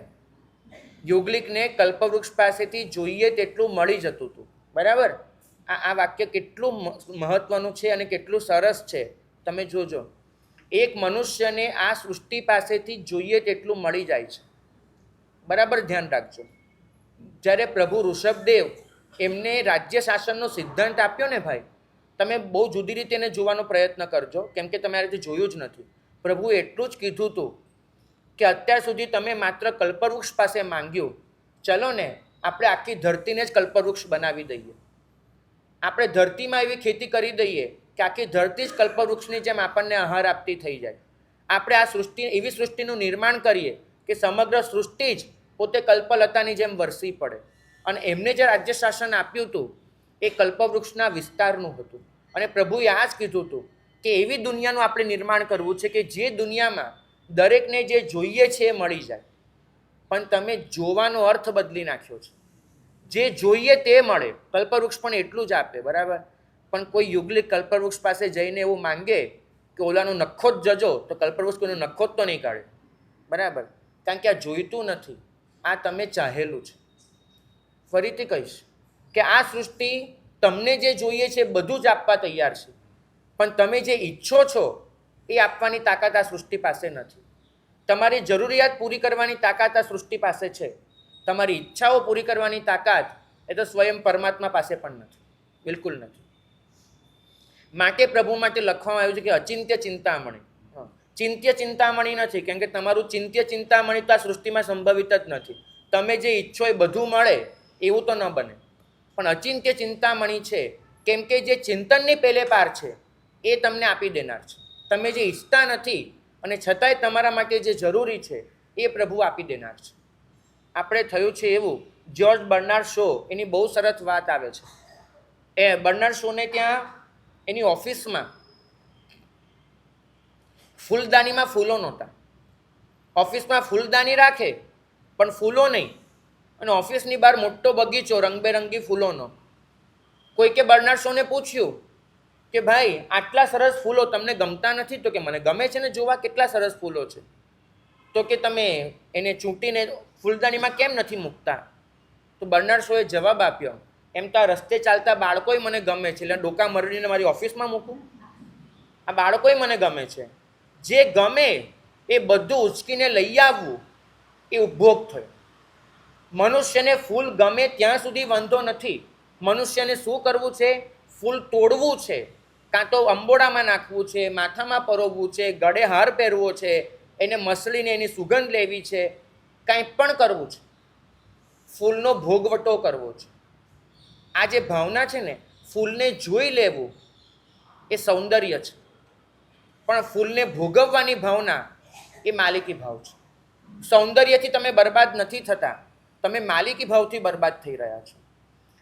યુગલિકને કલ્પવૃક્ષ પાસેથી જોઈએ તેટલું મળી જતું હતું. બરાબર? આ વાક્ય કેટલું મહત્વનું છે અને કેટલું સરસ છે તમે જોજો. એક મનુષ્યને આ સૃષ્ટિ પાસેથી જોઈએ તેટલું મળી જાય છે. બરાબર ધ્યાન રાખજો. જ્યારે પ્રભુ ઋષભદેવ એમને રાજ્ય શાસનનો સિદ્ધાંત આપ્યો ને ભાઈ, તમે બહુ જુદી રીતે એને જોવાનો પ્રયત્ન કરજો કેમ કે તમે આ રીતે જોયું જ નથી. પ્રભુએ એટલું જ કીધું હતું કે અત્યાર સુધી તમે માત્ર કલ્પવૃક્ષ પાસે માંગ્યું, ચલો ને આપણે આખી ધરતીને જ કલ્પવૃક્ષ બનાવી દઈએ. આપણે ધરતીમાં એવી ખેતી કરી દઈએ કે આખી ધરતી જ કલ્પવૃક્ષની જેમ આપણને આહાર આપતી થઈ જાય. આપણે આ સૃષ્ટિ એવી સૃષ્ટિનું નિર્માણ કરીએ કે સમગ્ર સૃષ્ટિ જ પોતે કલ્પલતાની જેમ વરસી પડે. અને એમને જે રાજ્ય શાસન આપ્યું હતું એ કલ્પવૃક્ષના વિસ્તારનું હતું. અને પ્રભુએ આ જ કીધું હતું કે એવી દુનિયાનું આપણે નિર્માણ કરવું છે કે જે દુનિયામાં દરેકને જે જોઈએ છે એ મળી જાય. પણ તમે જોવાનો અર્થ બદલી નાખ્યો છે. જે જોઈએ તે મળે. કલ્પવૃક્ષ પણ એટલું જ આપે. બરાબર? પણ કોઈ યુગલિક કલ્પવૃક્ષ પાસે જઈને એવું માંગે કે ઓલાનું નખો જ જજો, તો કલ્પવૃક્ષ કોઈનું નખો જ તો નહીં કાઢે. બરાબર? કારણ કે આ જોઈતું નથી, આ તમે ચાહેલું છે. ફરીથી કહીશ કે આ સૃષ્ટિ તમને જે જોઈએ છે બધું જ આપવા તૈયાર છે, પણ તમે જે ઈચ્છો છો એ આપવાની તાકાત આ સૃષ્ટિ પાસે નથી. તમારી જરૂરિયાત પૂરી કરવાની તાકાત આ સૃષ્ટિ પાસે છે, તમારી ઈચ્છાઓ પૂરી કરવાની તાકાત એ તો સ્વયં પરમાત્મા પાસે પણ નથી, બિલકુલ નથી. માટે પ્રભુ માટે લખવામાં આવ્યું છે કે અચિંત્ય ચિંતામણી. ચિંત્ય ચિંતામણી નથી, કેમ કે તમારું ચિંત્ય ચિંતામણી તો આ સૃષ્ટિમાં સંભવિત જ નથી. તમે જે ઈચ્છો એ બધું મળે એવું તો ન બને. પણ અચિંત્ય ચિંતામણી છે, કેમ કે જે ચિંતનની પેલે પાર છે એ તમને આપી દેનાર છે. તમે જે ઈચ્છતા નથી અને છતાંય તમારા માટે જે જરૂરી છે એ પ્રભુ આપી દેનાર છે. આપણે થયું છે એવું, જ્યોર્જ બર્નાર્ડ શો એની બહુ સરસ વાત આવે છે. એ બર્નાર્ડ શોને ત્યાં એની ઓફિસમાં ફૂલદાનીમાં ફૂલો નહોતા. ઓફિસમાં ફૂલદાની રાખે પણ ફૂલો નહીં, અને ઓફિસની બહાર મોટો બગીચો રંગબેરંગી ફૂલોનો. કોઈકે બર્નાર્ડ શોને પૂછ્યું કે ભાઈ આટલા સરસ ફૂલો તમને ગમતા નથી? તો કે મને ગમે છે ને જોવા કેટલા સરસ ફૂલો છે. તો કે તમે એને ચૂંટીને ફૂલદાનીમાં કેમ નથી મૂકતા? તો બર્નાર્ડ શોએ જવાબ આપ્યો, એમ તો આ રસ્તે ચાલતા બાળકોય મને ગમે છે, એટલે ડોકા મરડીને મારી ઓફિસમાં મૂકું? આ બાળકોય મને ગમે છે. જે ગમે એ બધું ઉચકીને લઈ આવવું એ ઉપભોગ થયો. મનુષ્યને ફૂલ ગમે ત્યાં સુધી વાંધો નથી. મનુષ્યને શું કરવું છે? ફૂલ તોડવું છે, કાં તો અંબોડામાં નાખવું છે, માથામાં પરોવવું છે, ગળે હાર પહેરવો છે, એને મસળીને એની સુગંધ લેવી છે, કાંઈ પણ કરવું છે. ફૂલનો ભોગવટો કરવો છે. આ જે ભાવના છે ને, ફૂલને જોઈ લેવું એ સૌંદર્ય છે, પણ ફૂલને ભોગવવાની ભાવના એ માલિકી ભાવ છે. સૌંદર્યથી તમે બરબાદ નથી થતા, તમે માલિકી ભાવથી બરબાદ થઈ રહ્યા છો.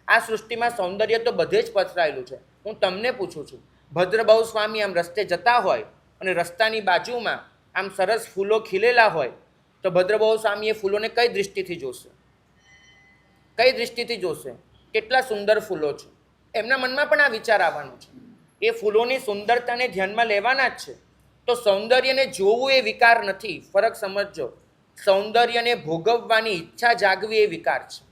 આ સૃષ્ટિમાં સૌંદર્ય તો બધે જ પથરાયેલું છે. હું તમને પૂછું છું, ભદ્રભાઉ સ્વામી આમ રસ્તે જતા હોય અને રસ્તાની બાજુમાં આમ સરસ ફૂલો ખીલેલા હોય તો ભદ્રભાઉ સ્વામી એ ફૂલોને કઈ દૃષ્ટિથી જોશે? કઈ દૃષ્ટિથી જોશે? કેટલા સુંદર ફૂલો છે. એમના મનમાં પણ આ વિચાર આવવાનો છે. એ ફૂલોની સુંદરતાને ધ્યાનમાં લેવાના જ છે. તો સૌંદર્યને જોવું એ વિકાર નથી. ફરક સમજજો. સૌંદર્યને ભોગવવાની ઈચ્છા જાગવી એ વિકાર છે.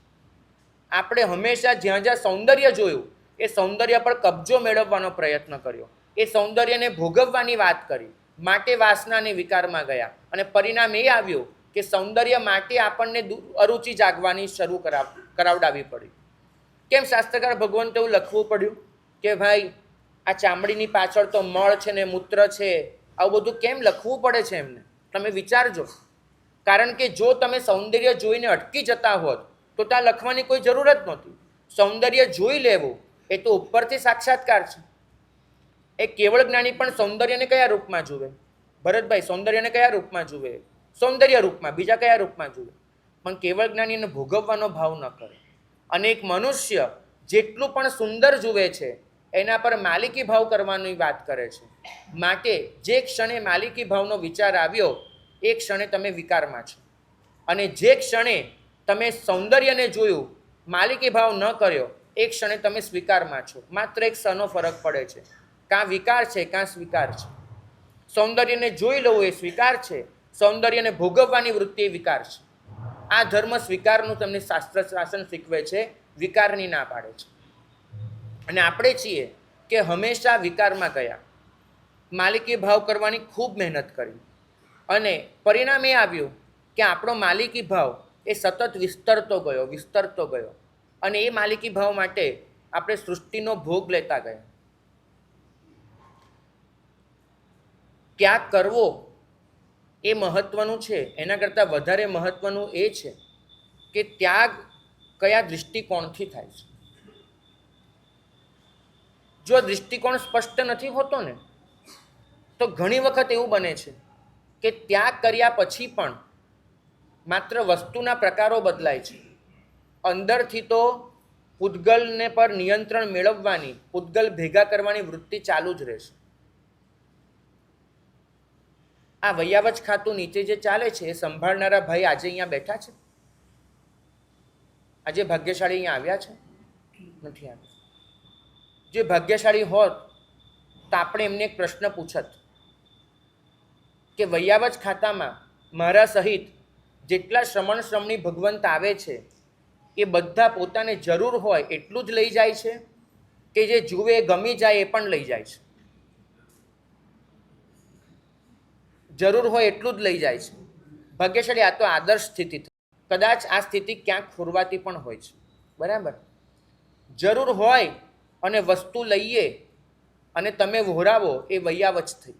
આપણે હંમેશા જ્યાં જ્યાં સૌંદર્ય જોયું એ સૌંદર્ય પર કબજો મેળવવાનો પ્રયત્ન કર્યો, એ સૌંદર્યને ભોગવવાની વાત કરી, માટે વાસનાને વિકારમાં ગયા, અને પરિણામ એ આવ્યું કે સૌંદર્ય માટે આપણને અરુચિ જાગવાની શરૂ કરાવડાવી પડી. કેમ શાસ્ત્રકાર ભગવંત એવું લખવું પડ્યું કે ભાઈ આ ચામડીની પાછળ તો મળ છે ને મૂત્ર છે, આવું બધું કેમ લખવું પડે છે એમને? તમે વિચારજો. કારણ કે જો તમે સૌંદર્ય જોઈને અટકી જતા હોત તો ત્યાં લખવાની કોઈ જરૂર જ નહોતી. સૌંદર્ય જોઈ લેવું એ તો ઉપરથી સાક્ષાત્કાર છે. એ કેવળ જ્ઞાની પણ સૌંદર્યને કયા રૂપમાં જુએ? ભરતભાઈ, સૌંદર્યને કયા રૂપમાં જુએ? સૌંદર્ય રૂપમાં. બીજા કયા રૂપમાં જુએ? પણ કેવળ જ્ઞાનીને ભોગવવાનો ભાવ ન કરે. અને એક મનુષ્ય જેટલું પણ સુંદર જુએ છે એના પર માલિકી ભાવ કરવાની વાત કરે છે. માટે જે ક્ષણે માલિકી ભાવનો વિચાર આવ્યો એ ક્ષણે તમે વિકારમાં છો. અને જે ક્ષણે તમે સૌંદર્યને જોયું, માલિકી ભાવ ન કર્યો, એ ક્ષણે તમે સ્વીકારમાં છો. માત્ર એક ક્ષણનો ફરક પડે છે. કાં વિકાર છે કાં સ્વીકાર છે. સૌંદર્યને જોઈ લેવું એ સ્વીકાર છે, સૌંદર્યને ભોગવવાની વૃત્તિ એ વિકાર છે. આ ધર્મ સ્વીકારનું તમને શાસ્ત્ર શાસન શીખવે છે, વિકારની ના પાડે છે. અને આપણે છીએ કે હંમેશા વિકારમાં ગયા, માલિકી ભાવ કરવાની ખૂબ મહેનત કરી, અને પરિણામ એ આવ્યું કે આપણો માલિકી ભાવ એ સતત વિસ્તરતો ગયો, અને એ માલિકી ભાવ માટે આપણે સૃષ્ટિનો ભોગ લેતા ગયા. ત્યાગ કરવો એ મહત્વનું છે. એના કરતાં વધારે મહત્વનું એ છે કે ત્યાગ કયા દૃષ્ટિકોણથી થાય છે. જો દૃષ્ટિકોણ સ્પષ્ટ નથી હોતો ને તો ઘણી વખત એવું બને છે કે ત્યાગ કર્યા પછી પણ માત્ર વસ્તુના પ્રકારો બદલાય છે. અંદરથી તો પૂતગલને પર નિયંત્રણ મેળવવાની, પૂતગલ ભેગા કરવાની વૃત્તિ ચાલુ જ રહેશે. આ વૈયાવચ ખાતું નીચે જે ચાલે છે એ સંભાળનારા ભાઈ આજે અહીંયા બેઠા છે? આજે ભાગ્યશાળી અહીંયા આવ્યા છે? નથી આવ્યા. જે ભાગ્યશાળી હોત તો આપણે એમને એક પ્રશ્ન પૂછત કે વૈયાવચ ખાતામાં મારા સહિત જેટલા શ્રમણ શ્રમણી ભગવંત આવે છે એ બધા પોતાને જરૂર હોય એટલું જ લઈ જાય છે કે જે જુએ ગમી જાય એ પણ લઈ જાય છે? જરૂર હોય એટલું જ લઈ જાય છે. ભાગ્યશાળી. આ તો આદર્શ સ્થિતિ. કદાચ આ સ્થિતિ ક્યાંક ખોરવાતી પણ હોય છે. બરાબર? જરૂર હોય અને વસ્તુ લઈએ અને તમે વહોરાવો એ વૈયાવચ થઈ.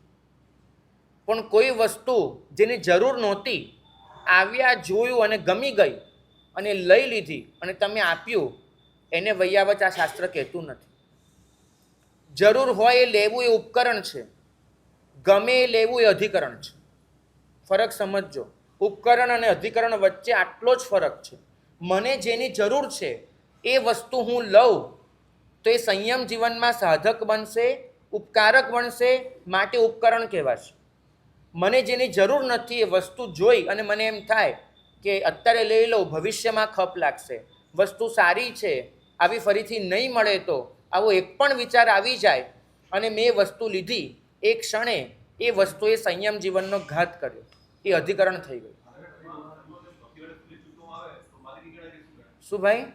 પણ કોઈ વસ્તુ જેની જરૂર નહોતી, આવ્યા, જોયું અને ગમી ગઈ અને લઈ લીધી અને તમે આપ્યું, એને વૈયાવચ આ શાસ્ત્ર કહેતું નથી. જરૂર હોય એ લેવું એ ઉપકરણ છે, ગમે એ લેવું એ અધિકરણ છે. ફરક સમજજો. ઉપકરણ અને અધિકરણ વચ્ચે આટલો જ ફરક છે. મને જેની જરૂર છે એ વસ્તુ હું લઉં તો એ સંયમ જીવનમાં સાધક બનશે, ઉપકારક બનશે, માટે ઉપકરણ કહેવાશે. મને જેની જરૂર નથી એ વસ્તુ જોઈ અને મને એમ થાય કે અત્યારે લઈ લઉં, ભવિષ્યમાં ખપ લાગશે, વસ્તુ સારી છે, આવી ફરીથી નહીં મળે તો, આવો એક પણ વિચાર આવી જાય અને મેં એ વસ્તુ લીધી, એ ક્ષણે એ વસ્તુએ સંયમ જીવનનો ઘાત કર્યો, એ અધિકરણ થઈ ગયું. શું ભાઈ?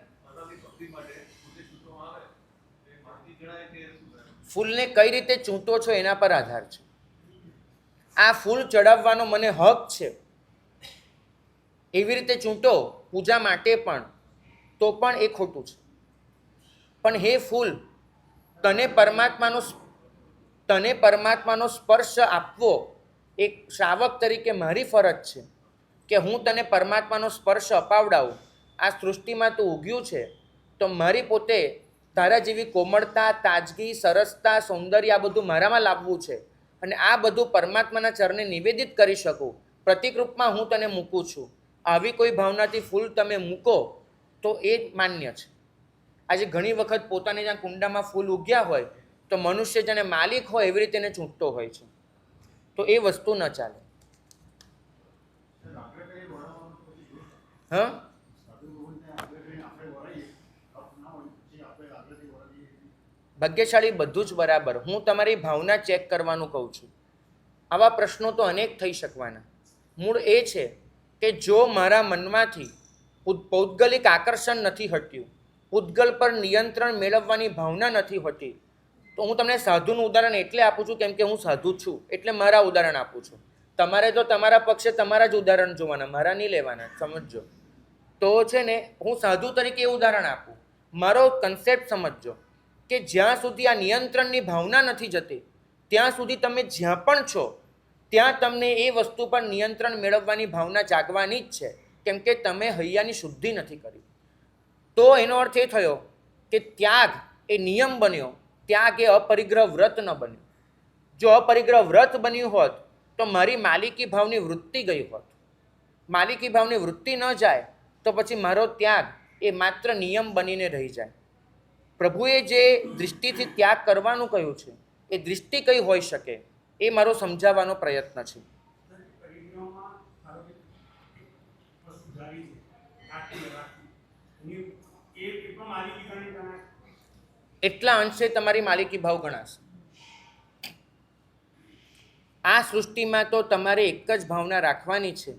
ફૂલને કઈ રીતે ચૂંટો છો એના પર આધાર છે. આ ફૂલ ચડાવવાનો મને હક છે, એવી રીતે ચૂંટો પૂજા માટે પણ, તો પણ એ ખોટું છે. પણ હે ફૂલ, તને પરમાત્માનો સ્પર્શ આપવો એક શ્રાવક તરીકે મારી ફરજ છે કે હું તને પરમાત્માનો સ્પર્શ અપાવડાવું. આ સૃષ્ટિમાં તું ઉગ્યું છે તો મારી પોતે તારા જેવી કોમળતા, તાજગી, સરસતા, સૌંદર્ય આ બધું મારામાં લાવવું છે અને આ બધું પરમાત્માના ચરણે નિવેદિત કરી શકું. પ્રતિક રૂપમાં હું તને મૂકું છું. આવી કોઈ ભાવનાથી ફૂલ તમે મૂકો તો એ જ માન્ય છે. આજે ઘણી વખત પોતાની જ્યાં કુંડામાં ફૂલ ઉગ્યા હોય તો મનુષ્ય જેને માલિક હોય એવી રીતે એને ચૂંટતો હોય છે, તો એ વસ્તુ ન ચાલે. હા, ભાગ્યશાળી બધું જ બરાબર. હું તમારી ભાવના ચેક કરવાનું કહું છું. આવા પ્રશ્નો તો અનેક થઈ શકવાના. મૂળ એ છે કે જો મારા મનમાંથી પૌદ્ગલિક આકર્ષણ નથી હટ્યું, પૂતગલ પર નિયંત્રણ મેળવવાની ભાવના નથી હોતી, તો હું તમને સાધુનું ઉદાહરણ એટલે આપું છું કેમ કે હું સાધુ છું એટલે મારા ઉદાહરણ આપું છું. તમારે તો તમારા પક્ષે તમારા જ ઉદાહરણ જોવાના, મારા નહીં લેવાના, સમજજો. તો છે ને, હું સાધુ તરીકે એ ઉદાહરણ આપું, મારો કન્સેપ્ટ સમજજો કે જ્યાં સુધી આ નિયંત્રણની ભાવના નથી જતી ત્યાં સુધી તમે જ્યાં પણ છો ત્યાં તમને એ વસ્તુ પર નિયંત્રણ મેળવવાની ભાવના જાગવાની જ છે, કેમ કે તમે હૈયાની શુદ્ધિ નથી કરી. તો એનો અર્થ એ થયો કે ત્યાગ એ નિયમ બન્યો, ત્યાગ એ અપરિગ્રહ વ્રત ન બન્યું. જો અપરિગ્રહ વ્રત બન્યું હોત તો મારી માલિકી ભાવની વૃત્તિ ગઈ હોત. માલિકી ભાવની વૃત્તિ ન જાય તો પછી મારો ત્યાગ એ માત્ર નિયમ બનીને રહી જાય. પ્રભુએ જે દૃષ્ટિથી ત્યાગ કરવાનું કહ્યું છે એ દૃષ્ટિ કઈ હોઈ શકે એ મારો સમજાવવાનો પ્રયત્ન છે. એટલા અંશે તમારી માલિકી ભાવ ગણાશે. આ સૃષ્ટિમાં તો તમારે એક જ ભાવના રાખવાની છે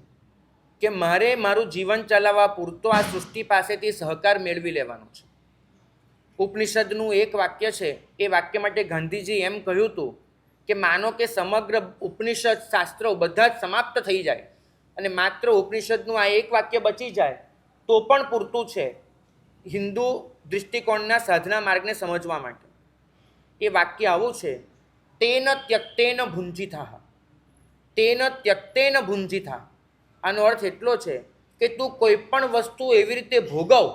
કે મારે મારું જીવન ચલાવવા પૂરતો આ સૃષ્ટિ પાસેથી સહકાર મેળવી લેવાનો છે. ઉપનિષદનું એક વાક્ય છે, એ વાક્ય માટે ગાંધીજી એમ કહ્યું હતું કે માનો કે સમગ્ર ઉપનિષદ શાસ્ત્રો બધા જ સમાપ્ત થઈ જાય અને માત્ર ઉપનિષદનું આ એક વાક્ય બચી જાય તો પણ પૂરતું છે હિન્દુ દૃષ્ટિકોણના સાધના માર્ગને સમજવા માટે. એ વાક્ય આવું છે, તેન ત્યક્તેન ભુંજિથાઃ, તેન ત્યક્તેન ભુંજિથાઃ. આનો અર્થ એટલો છે કે તું કોઈ પણ વસ્તુ એવી રીતે ભોગવ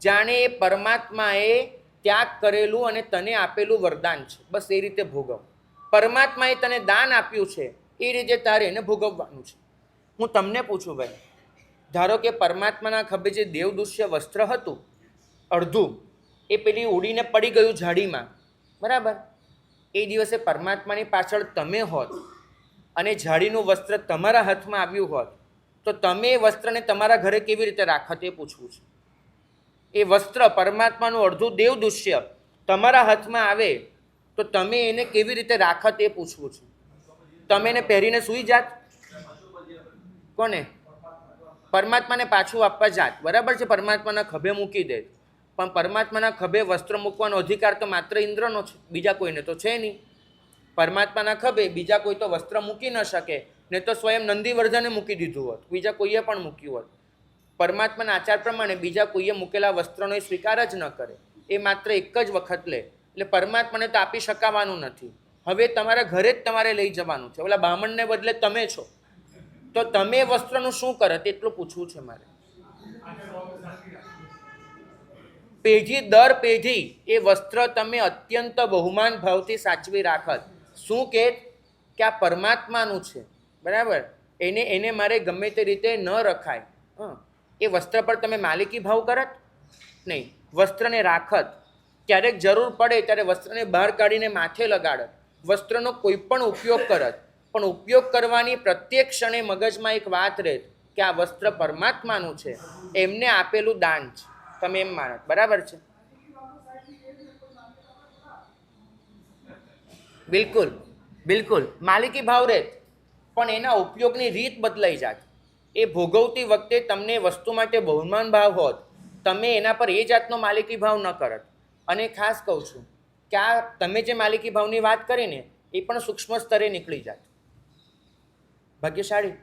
જાણે એ પરમાત્માએ ત્યાગ કરેલું અને તને આપેલું વરદાન છે, બસ એ રીતે ભોગવ. પરમાત્માએ તને દાન આપ્યું છે એ રીતે તારે એને ભોગવવાનું છે. હું તમને પૂછું ભાઈ, ધારો કે પરમાત્માના ખભે જે દેવદુષ્ય વસ્ત્ર હતું અડધું, એ પેલી ઉડીને પડી ગયું ઝાડીમાં, બરાબર? એ દિવસે પરમાત્માની પાછળ તમે હોત અને ઝાડીનું વસ્ત્ર તમારા હાથમાં આવ્યું હોત તો તમે એ વસ્ત્રને તમારા ઘરે કેવી રીતે રાખત એ પૂછવું છે. એ વસ્ત્ર પરમાત્માનું અડધું દેવદુષ્ય તમારા હાથમાં આવે તો તમે એને કેવી રીતે રાખત એ પૂછવું છે. તમે એને પહેરીને સૂઈ જાત? કોને? પરમાત્માને પાછું આપવા જાત, બરાબર છે? પરમાત્માના ખભે મૂકી દે, પણ પરમાત્માના ખભે વસ્ત્ર મૂકવાનો અધિકાર તો માત્ર ઇન્દ્રનો છે, બીજા કોઈને તો છે નહીં. પરમાત્માના ખભે બીજા કોઈ તો વસ્ત્ર મૂકી ન શકે, ને તો સ્વયં નંદીવર્ધને મૂકી દીધું હોત, બીજા કોઈએ પણ મૂક્યું હોત. પરમાત્માના આચાર પ્રમાણે બીજા કોઈએ મૂકેલા વસ્ત્રનો એ સ્વીકાર જ ન કરે, એ માત્ર એક જ વખત લે. એટલે પરમાત્માને તો આપી શકાવાનું નથી. હવે તમારા ઘરે જ તમારે લઈ જવાનું છે. ઓલા બ્રાહ્મણને બદલે તમે છો તો તમે વસ્ત્રનું શું કરત એટલું પૂછવું છે મારે. પેઢી દર પેઢી એ વસ્ત્ર તમે અત્યંત બહુમાન ભાવથી સાચવી રાખત. શું કે આ પરમાત્માનું છે, બરાબર? એને મારે ગમે તે રીતે ન રખાય. એ વસ્ત્ર પર તમે માલિકી ભાવ કરત નહીં, વસ્ત્રને રાખત. ક્યારેક જરૂર પડે ત્યારે વસ્ત્રને બહાર કાઢીને માથે લગાડત, વસ્ત્રનો કોઈ પણ ઉપયોગ કરત. પણ ઉપયોગ કરવાની પ્રત્યેક ક્ષણે મગજમાં એક વાત રહે કે આ વસ્ત્ર પરમાત્માનું છે, એમને આપેલું દાન છે, તમે એમ માનો. બરાબર છે? બિલકુલ બિલકુલ માલિકી ભાવ રહે, પણ એના ઉપયોગની રીત બદલાઈ જાત. એ ભોગવતી વખતે તમને વસ્તુ માટે બહુમાન ભાવ હોત, તમે એના પર એ જાતનો માલિકી ભાવ ન કરત. અને ખાસ કહું છું કે આ તમે જે માલિકી ભાવની વાત કરીને એ પણ સૂક્ષ્મ સ્તરે નીકળી જાય. ભાગ્યશાળી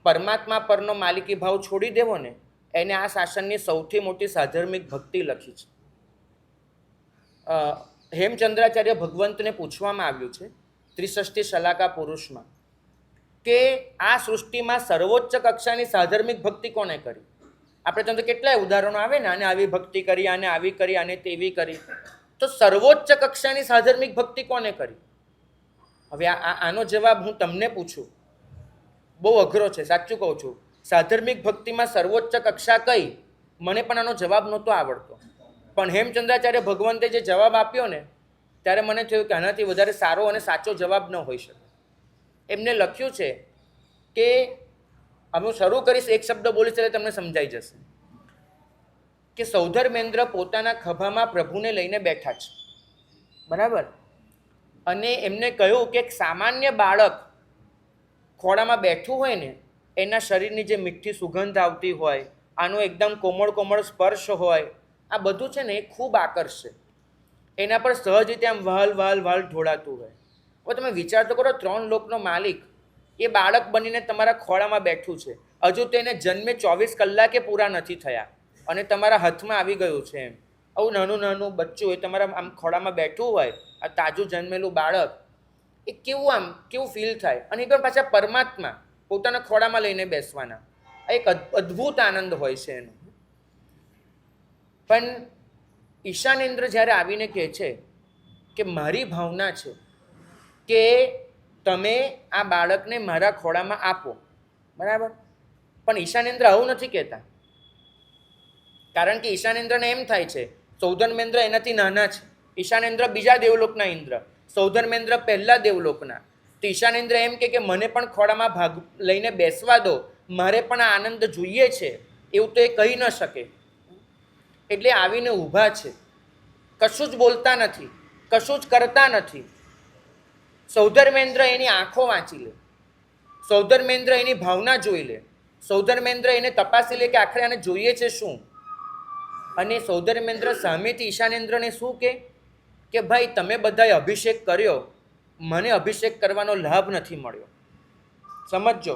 પરમાત્મા પરનો માલિકી ભાવ છોડી દેવો ને, એને આ શાસનની સૌથી મોટી સાધર્મિક ભક્તિ લખી છે. હેમચંદ્રાચાર્ય ભગવંતને પૂછવામાં આવ્યું છે ત્રિષષ્ટિ શલાકા પુરુષમાં કે આ સૃષ્ટિમાં સર્વોચ્ચ કક્ષાની સાધર્મિક ભક્તિ કોને કરી? આપણે તમને કેટલાય ઉદાહરણો આવે ને, આને આવી ભક્તિ કરી, આને આવી કરી, આને તેવી કરી. તો સર્વોચ્ચ કક્ષાની સાધર્મિક ભક્તિ કોને કરી? હવે આનો જવાબ હું તમને પૂછું, બહુ અઘરો છે, સાચું કહું છું. સાધર્મિક ભક્તિમાં સર્વોચ્ચ કક્ષા કઈ? મને પણ આનો જવાબ નહોતો આવડતો. પણ હેમચંદ્રાચાર્ય ભગવંતે જે જવાબ આપ્યો ને, ત્યારે મને થયું કે આનાથી વધારે સારો અને સાચો જવાબ ન હોઈ શકે. એમને લખ્યું છે કે હવે હું શરૂ કરીશ, એક શબ્દ બોલીશ એટલે તમને સમજાઈ જશે કે સૌધર્મેન્દ્ર પોતાના ખભામાં પ્રભુને લઈને બેઠા છે. બરાબર? અને એમને કહ્યું કે એક સામાન્ય બાળક ખોળામાં બેઠું હોય ને, એના શરીરની જે મીઠી સુગંધ આવતી હોય, આનો એકદમ કોમળ કોમળ સ્પર્શ હોય, આ બધું છે ને એ ખૂબ આકર્ષે. એના પર સહજ રીતે આમ વાલ વાલ વાલ ઢોળાતું હોય. હવે તમે વિચાર તો કરો, 3 લોકનો માલિક એ બાળક બનીને તમારા ખોળામાં બેઠું છે. હજુ તો એને જન્મે 24 કલાકે પૂરા નથી થયા અને તમારા હાથમાં આવી ગયું છે. એમ આવું નાનું નાનું બચ્ચું એ તમારા આમ ખોળામાં બેઠું હોય, આ તાજું જન્મેલું બાળક, એ કેવું ફીલ થાય. અને એ પણ પાછા પરમાત્મા પોતાના ખોળામાં લઈને બેસવાના, એક અદ્ભુત આનંદ હોય છે એનો. પણ ઈશાનેન્દ્ર જ્યારે આવીને કહે છે કે મારી ભાવના છે કે તમે આ બાળકને મારા ખોળામાં આપો. બરાબર? પણ ઈશાનેન્દ્ર આવું નથી કહેતા, કારણ કે ઈશાનેન્દ્રને એમ થાય છે સૌધર્મેન્દ્ર એનાથી નાના છે. ઈશાનેન્દ્ર બીજા દેવલોકના ઇન્દ્ર, સૌધર્મેન્દ્ર પહેલા દેવલોકના. તો ઈશાનેન્દ્ર એમ કે મને પણ ખોળામાં ભાગ લઈને બેસવા દો, મારે પણ આ આનંદ જોઈએ છે. એવું તો એ કહી ન શકે. એટલે આવીને ઊભા છે, કશું જ બોલતા નથી, કશું જ કરતા નથી. સૌધર્મેન્દ્ર એની આંખો વાંચી લે, સૌધર્મેન્દ્ર એની ભાવના જોઈ લે, સૌધર્મેન્દ્ર એને તપાસી લે કે આખરે આને જોઈએ છે શું. અને સૌધર્મેન્દ્ર સામેથી ઈશાનેન્દ્રને શું કે ભાઈ તમે બધાએ અભિષેક કર્યો, મને અભિષેક કરવાનો લાભ નથી મળ્યો. સમજજો,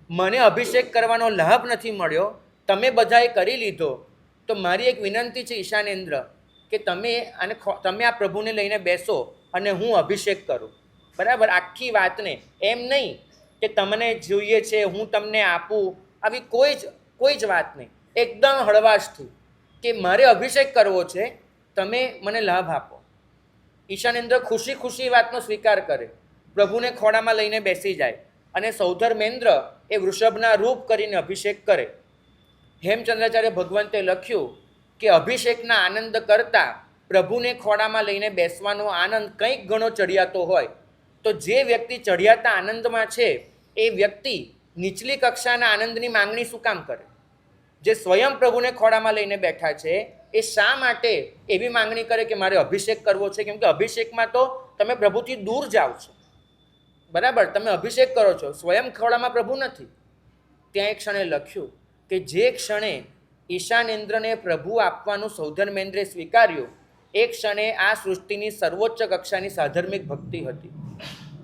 મને અભિષેક કરવાનો લાભ નથી મળ્યો, તમે બધાએ કરી લીધો. તો મારી એક વિનંતી છે ઈશાનેન્દ્ર કે તમે આ પ્રભુને લઈને બેસો અને હું અભિષેક કરું. બરાબર? આખી વાતને એમ નહીં કે તમને જોઈએ છે હું તમને આપું, આવી કોઈ જ વાત નહીં. એકદમ હળવાશથી કે મારે અભિષેક કરવો છે, તમે મને લાભ આપો. ઈશાનેન્દ્ર ખુશી ખુશી વાતનો સ્વીકાર કરે, પ્રભુને ખોળામાં લઈને બેસી જાય અને સૌધર્મેન્દ્ર એ વૃષભના રૂપ કરીને અભિષેક કરે. હેમચંદ્રાચાર્ય ભગવંતે લખ્યું કે અભિષેકના આનંદ કરતાં પ્રભુને ખોળામાં લઈને બેસવાનો આનંદ કંઈક ઘણો ચઢિયાતો હોય. તો જે વ્યક્તિ ચઢિયાતા આનંદમાં છે એ વ્યક્તિ નીચલી કક્ષાના આનંદની માંગણી શું કામ કરે? જે સ્વયં પ્રભુને ખોળામાં લઈને બેઠા છે એ શા માટે એવી માંગણી કરે કે મારે અભિષેક કરવો છે? કેમ કે અભિષેકમાં તો તમે પ્રભુથી દૂર જાઓ છો. બરાબર? તમે અભિષેક કરો છો, સ્વયં ખોળામાં પ્રભુ નથી. ત્યાં એક ક્ષણે લખ્યું કે જે ક્ષણે ઈશાનેન્દ્રને પ્રભુ આપવાનું સૌધર્મેન્દ્રે સ્વીકાર્યું, એ ક્ષણે આ સૃષ્ટિની સર્વોચ્ચ કક્ષાની સાધર્મિક ભક્તિ હતી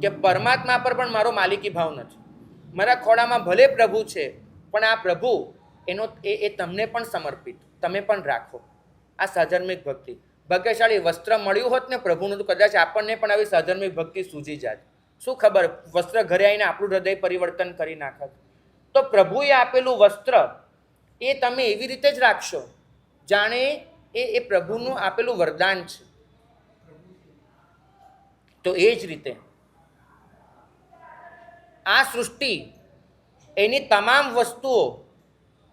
કે પરમાત્મા પર પણ મારો માલિકી ભાવ નથી. મારા ખોળામાં ભલે પ્રભુ છે, પણ આ પ્રભુ એ તમને પણ સમર્પિત, તમે પણ રાખો. આ સાધર્મિક ભક્તિ. ભાગ્યશાળી વસ્ત્ર મળ્યું હોત ને પ્રભુનું, તો કદાચ આપણને પણ આવી સાધર્મિક ભક્તિ સૂજી જાય. શું ખબર, વસ્ત્ર ઘરે આવીને આપણું હૃદય પરિવર્તન કરી નાખત. તો પ્રભુએ આપેલું વસ્ત્ર એ તમે એવી રીતે જ રાખશો જાણે એ પ્રભુનું આપેલું વરદાન છે. તો એ જ રીતે આ સૃષ્ટિ, એની તમામ વસ્તુઓ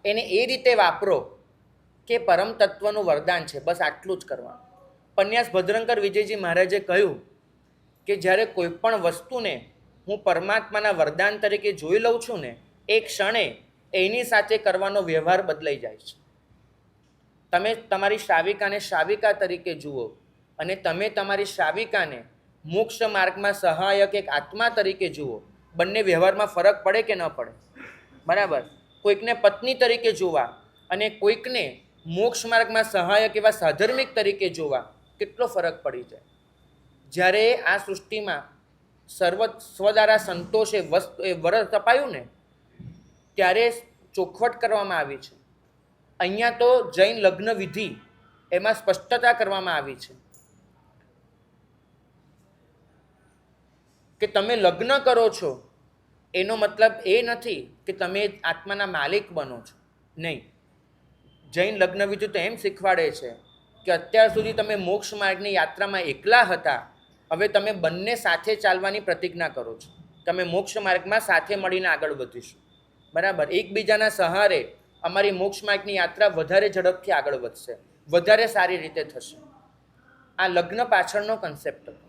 એને એ રીતે વાપરો કે પરમ તત્વનું વરદાન છે. બસ આટલું જ કરવાનું. પન્યાસ ભદ્રંકર વિજયજી મહારાજે કહ્યું કે જ્યારે કોઈ પણ વસ્તુને હું પરમાત્માના વરદાન તરીકે જોઈ લઉં છું ને, એ ક્ષણે એની સાથે કરવાનો વ્યવહાર બદલાઈ જાય છે. તમે તમારી શ્રાવિકાને શ્રાવિકા તરીકે જુઓ અને તમે તમારી શ્રાવિકાને મોક્ષ માર્ગમાં સહાયક એક આત્મા તરીકે જુઓ. બંને વ્યવહારમાં ફરક પડે કે ન પડે? બરાબર. કોઈકને પત્ની તરીકે જોવા અને કોઈકને મોક્ષ માર્ગમાં સહાયક એવા સાધર્મિક તરીકે જોવા, કેટલો ફરક પડી જાય. જ્યારે આ સૃષ્ટિમાં સ્વદ્વારા સંતોષે વ્રત અપાયું ને, ત્યારે ચોખવટ કરવામાં આવી છે. અહીંયા તો જૈન લગ્ન વિધિ એમાં સ્પષ્ટતા કરવામાં આવી છે કે તમે લગ્ન કરો છો એનો મતલબ એ નથી કે તમે આત્માના માલિક બનો છો. નહીં. જૈન લગ્ન વિધિ તો એમ શીખવાડે છે કે અત્યાર સુધી તમે મોક્ષ માર્ગની યાત્રામાં એકલા હતા, હવે તમે બંને સાથે ચાલવાની પ્રતિજ્ઞા કરો છો. તમે મોક્ષ માર્ગમાં સાથે મળીને આગળ વધીશું. બરાબર. એકબીજાના સહારે અમારી મોક્ષ માર્ગની યાત્રા વધારે ઝડપથી આગળ વધશે, વધારે સારી રીતે થશે. આ લગ્ન પાછળનો કન્સેપ્ટ હતો.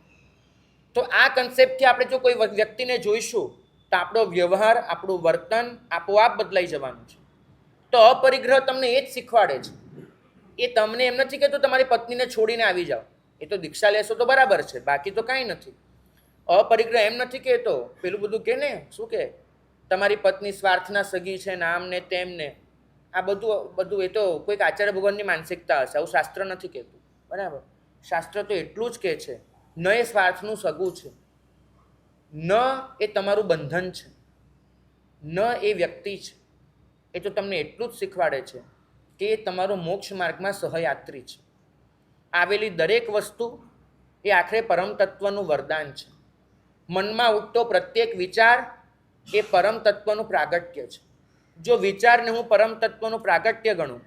તો આ કન્સેપ્ટથી આપણે જો કોઈ વ્યક્તિને જોઈશું તો આપણો વ્યવહાર, આપણું વર્તન આપોઆપ બદલાઈ જવાનું છે. તો અપરિગ્રહ તમને એ જ શીખવાડે છે. એ તમને એમ નથી કહેતો તમારી પત્નીને છોડીને આવી જાઓ, એ તો દીક્ષા લેશો તો બરાબર છે, બાકી તો કાંઈ નથી. અપરિગ્રહ એમ નથી કહેતો, પેલું બધું કે ને, શું કે તમારી પત્ની સ્વાર્થના સગી છે ને, આમ ને તેમ ને, આ બધું એ તો કોઈક આચાર્ય ભગવાનની માનસિકતા હશે. આવું શાસ્ત્ર નથી કહેતું. બરાબર. શાસ્ત્ર તો એટલું જ કહે છે, ન એ સ્વાર્થનું સગું છે, ન એ તમારું બંધન છે, ન એ વ્યક્તિ છે. એ તો તમને એટલું જ શીખવાડે છે કે એ તમારો મોક્ષ માર્ગમાં સહયાત્રી છે. આવેલી દરેક વસ્તુ એ આખરે પરમ તત્વનું વરદાન છે. મનમાં ઉઠતો પ્રત્યેક વિચાર એ પરમ તત્વનું પ્રાગટ્ય છે. જો વિચારને હું પરમ તત્વનું પ્રાગટ્ય ગણું,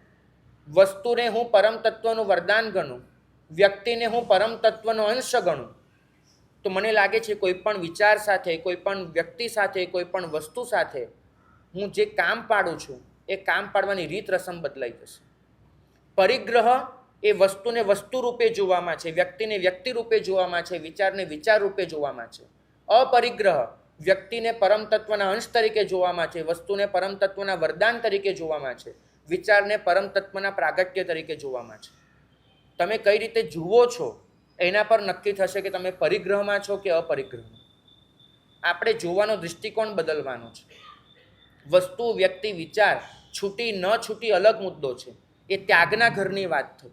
વસ્તુને હું પરમ તત્વનું વરદાન ગણું, વ્યક્તિને હું પરમ તત્વનો અંશ ગણું, તો મને લાગે છે કોઈ પણ વિચાર સાથે, કોઈ પણ વ્યક્તિ સાથે, કોઈ પણ વસ્તુ સાથે હું જે કામ પાડું છું એ કામ પાડવાની રીત રસમ બદલાઈ જશે. પરિગ્રહ એ વસ્તુને વસ્તુ રૂપે જોવામાં છે, વ્યક્તિને વ્યક્તિ રૂપે જોવામાં છે, વિચારને વિચાર રૂપે જોવામાં છે. અપરિગ્રહ વ્યક્તિને પરમ તત્વના અંશ તરીકે જોવામાં છે, વસ્તુને પરમ તત્વના વરદાન તરીકે જોવામાં છે, વિચારને પરમ તત્વના પ્રાગટ્ય તરીકે જોવામાં છે. તમે કઈ રીતે જુઓ છો એના પર નક્કી થશે કે તમે પરિગ્રહમાં છો કે અપરિગ્રહમાં. આપણે જોવાનો દૃષ્ટિકોણ બદલવાનો છે. વસ્તુ, વ્યક્તિ, વિચાર છૂટી ન છૂટી અલગ મુદ્દો છે. એ ત્યાગના ઘરની વાત થઈ.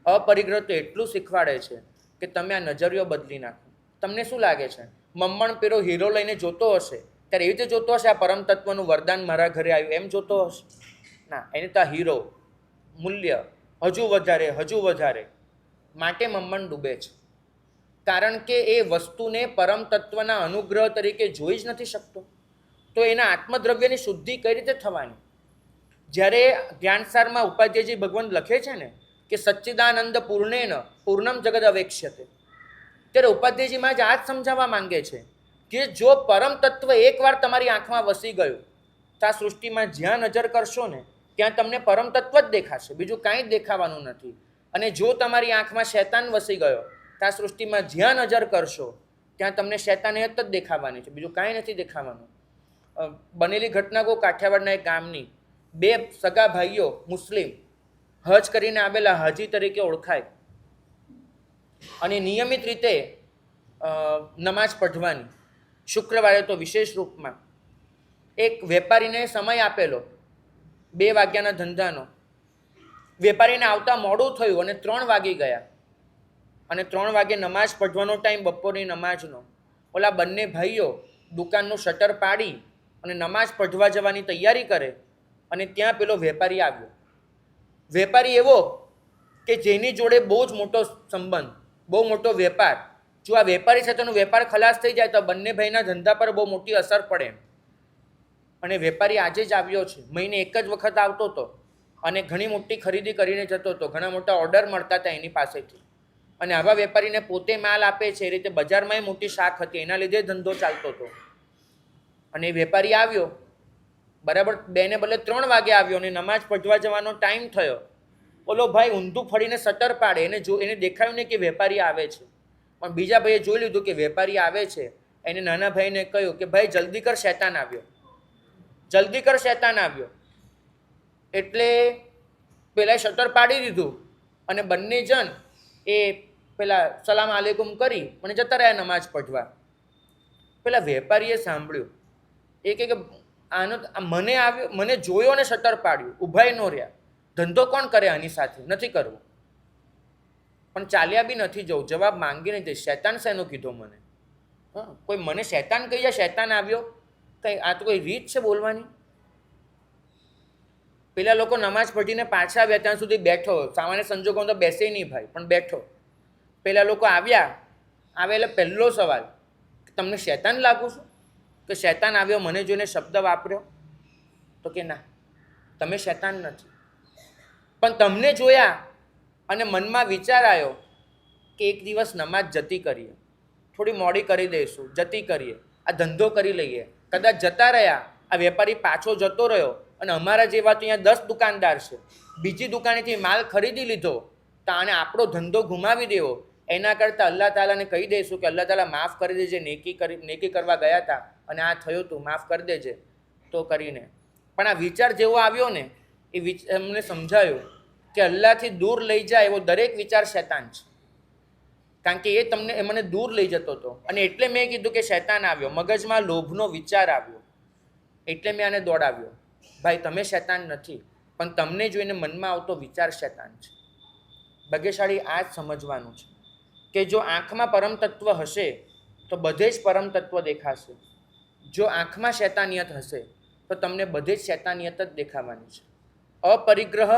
અપરિગ્રહ તો એટલું શીખવાડે છે કે તમે આ નજરિયો બદલી નાખો. તમને શું લાગે છે, મમ્મણ પેલો હીરો લઈને જોતો હશે ત્યારે એવી રીતે જોતો હશે આ પરમ તત્વનું વરદાન મારા ઘરે આવ્યું એમ જોતો હશે? ના, એને તો આ હીરો મૂલ્ય હજુ વધારે માટે મમ્મણ ડૂબે છે. કારણ કે એ વસ્તુને પરમ તત્વના અનુગ્રહ તરીકે જોઈ જ નથી શકતો. તો એના આત્મદ્રવ્યની શુદ્ધિ કઈ રીતે થવાની? જ્યારે જ્ઞાનસારમાં ઉપાધ્યાયજી ભગવાન લખે છે ને કે સચ્ચિદાનંદ પૂર્ણેન પૂર્ણમ જગદ અવેક્ષ્યતે, ત્યારે ઉપાધ્યાયજીમાં જ આ જ સમજાવવા માંગે છે કે જો પરમ તત્વ એકવાર તમારી આંખમાં વસી ગયું તો આ સૃષ્ટિમાં જ્યાં નજર કરશો ને ત્યાં તમને પરમ તત્વ જ દેખાશે, બીજું કાંઈ જ દેખાવાનું નથી. અને જો તમારી આંખમાં શૈતાન વસી ગયો તો આ સૃષ્ટિમાં જ્યાં નજર કરશો ત્યાં તમને શૈતાનિયત જ દેખાવાની છે, બીજું કાંઈ નથી દેખાવાનું. બનેલી ઘટના કહું, કાઠિયાવાડના એક ગામની. 2 સગા ભાઈઓ મુસ્લિમ હજ કરીને આવેલા, હાજી તરીકે ઓળખાય, અને નિયમિત રીતે નમાઝ પઢવાની, શુક્રવારે તો વિશેષ રૂપમાં. એક વેપારીને સમય આપેલો 2 વાગ્યાના ધંધાનો. વેપારીને આવતા મોડું થયું અને 3 વાગી ગયા, અને 3 વાગે નમાઝ પઢવાનો ટાઈમ, બપોરની નમાઝનો. ઓલા બંને ભાઈઓ દુકાનનું શટર પાડી અને નમાઝ પઢવા જવાની તૈયારી કરે, અને ત્યાં પેલો વેપારી આવ્યો. વેપારી એવો કે જેની જોડે બહુ જ મોટો સંબંધ, બહુ મોટો વેપાર. જો આ વેપારી સાથેનો વેપાર ખલાસ થઈ જાય તો બંને ભાઈના ધંધા પર બહુ મોટી અસર પડે. અને વેપારી આજે જ આવ્યો છે, મહિને એક જ વખત આવતો હતો અને ઘણી મોટી ખરીદી કરીને જતો હતો, ઘણા મોટા ઓર્ડર મળતા હતા એની પાસેથી. અને આવા વેપારીને પોતે માલ આપે છે, એ રીતે બજારમાં મોટી શાખ હતી, એના લીધે ધંધો ચાલતો હતો. અને એ વેપારી આવ્યો, બરાબર 2 ને બદલે 3 વાગે આવ્યો અને નમાઝ પઢવા જવાનો ટાઈમ થયો. ઓલો ભાઈ ઊંધું ફરીને શટર પાડે, એને દેખાયું નહીં કે વેપારી આવે છે, પણ બીજા ભાઈએ જોઈ લીધું કે વેપારી આવે છે એને નાના ભાઈને કહ્યું કે ભાઈ જલ્દી કર, શૈતાન આવ્યો, જલ્દી કર, શૈતાન આવ્યો. એટલે પેલા શટર પાડી દીધું અને બંને જણ એ પેલા સલામ આલેકુમ કરી અને જતા રહ્યા નમાજ પઢવા. પેલા વેપારીએ સાંભળ્યું, એ કે આનો મને આવ્યો, મને જોયો ને શટર પાડ્યું, ઊભાઈ ન રહ્યા, ધંધો કોણ કરે આની સાથે, નથી કરવો. પણ ચાલ્યા બી નથી જવું, જવાબ માંગી નહીં દે. શૈતાન શેનો કીધો મને? હા, કોઈ મને શૈતાન કહી જાય, શૈતાન આવ્યો, કઈ આ તો કોઈ રીત છે બોલવાની? પેલા લોકો નમાજ પઢીને પાછા આવ્યા ત્યાં સુધી બેઠો, સામાન્ય સંજોગોમાં તો બેસે નહીં ભાઈ, પણ બેઠો. પેલા લોકો આવ્યા, આવે એટલે પહેલો સવાલ, તમને શૈતાન લાગુ છું કે શૈતાન આવ્યો મને જોઈને શબ્દ વાપર્યો? તો કે ના, તમે શૈતાન નથી, પણ તમને જોયા અને મનમાં વિચાર આવ્યો કે એક દિવસ નમાજ જતી કરીએ, થોડી મોડી કરી દઈશું, જતી કરીએ, આ ધંધો કરી લઈએ. કદાચ જતા રહ્યા, આ વેપારી પાછો જતો રહ્યો અને અમારા જેવા તો અહીંયા 10 દુકાનદાર છે, બીજી દુકાનેથી માલ ખરીદી લીધો, તો આને આપણો ધંધો ગુમાવી દેવો, એના કરતાં અલ્લાહ તાલાને કહી દઈશું કે અલ્લાહ તાલા માફ કરી દેજે, નેકી કરવા ગયા હતા અને આ થયું હતું, માફ કરી દેજે. તો કરીને પણ આ વિચાર જેવો આવ્યો ને, એ અમને સમજાયું કે અલ્લાહથી દૂર લઈ જાય એવો દરેક વિચાર શૈતાન છે. કારણ કે એ મને દૂર લઈ જતો હતો અને એટલે મેં કીધું કે શૈતાન આવ્યો, મગજમાં લોભનો વિચાર આવ્યો, એટલે મેં આને દોડાવ્યો. ભાઈ તમે શૈતાન નથી, પણ તમને જોઈને મનમાં આવતો વિચાર શૈતાન છે. ભાગ્યશાળી આ જ સમજવાનું છે કે જો આંખમાં પરમ તત્વ હશે તો બધે જ પરમ તત્વ દેખાશે. જો આંખમાં શૈતાનિયત હશે તો તમને બધે જ શૈતાનિયત જ દેખાવાની છે. અપરિગ્રહ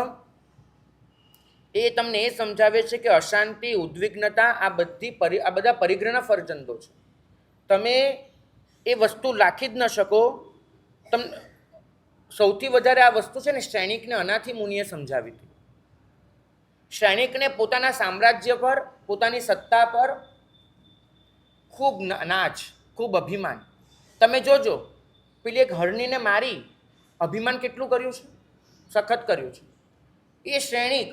એ તમને એ સમજાવે છે કે અશાંતિ, ઉદ્વિગ્નતા આ બધા પરિગ્રહના ફરજંદો છે. તમે એ વસ્તુ રાખી જ ન શકો. તમને સૌથી વધારે આ વસ્તુ છે ને સૈનિકને અનાથી મુનિએ સમજાવી હતી. સૈનિકને પોતાના સામ્રાજ્ય પર, પોતાની સત્તા પર ખૂબ નાચ, ખૂબ અભિમાન. તમે જોજો, પેલી એક હરણીને મારી અભિમાન કેટલું કર્યું છે, સખત કર્યું છે. એ સૈનિક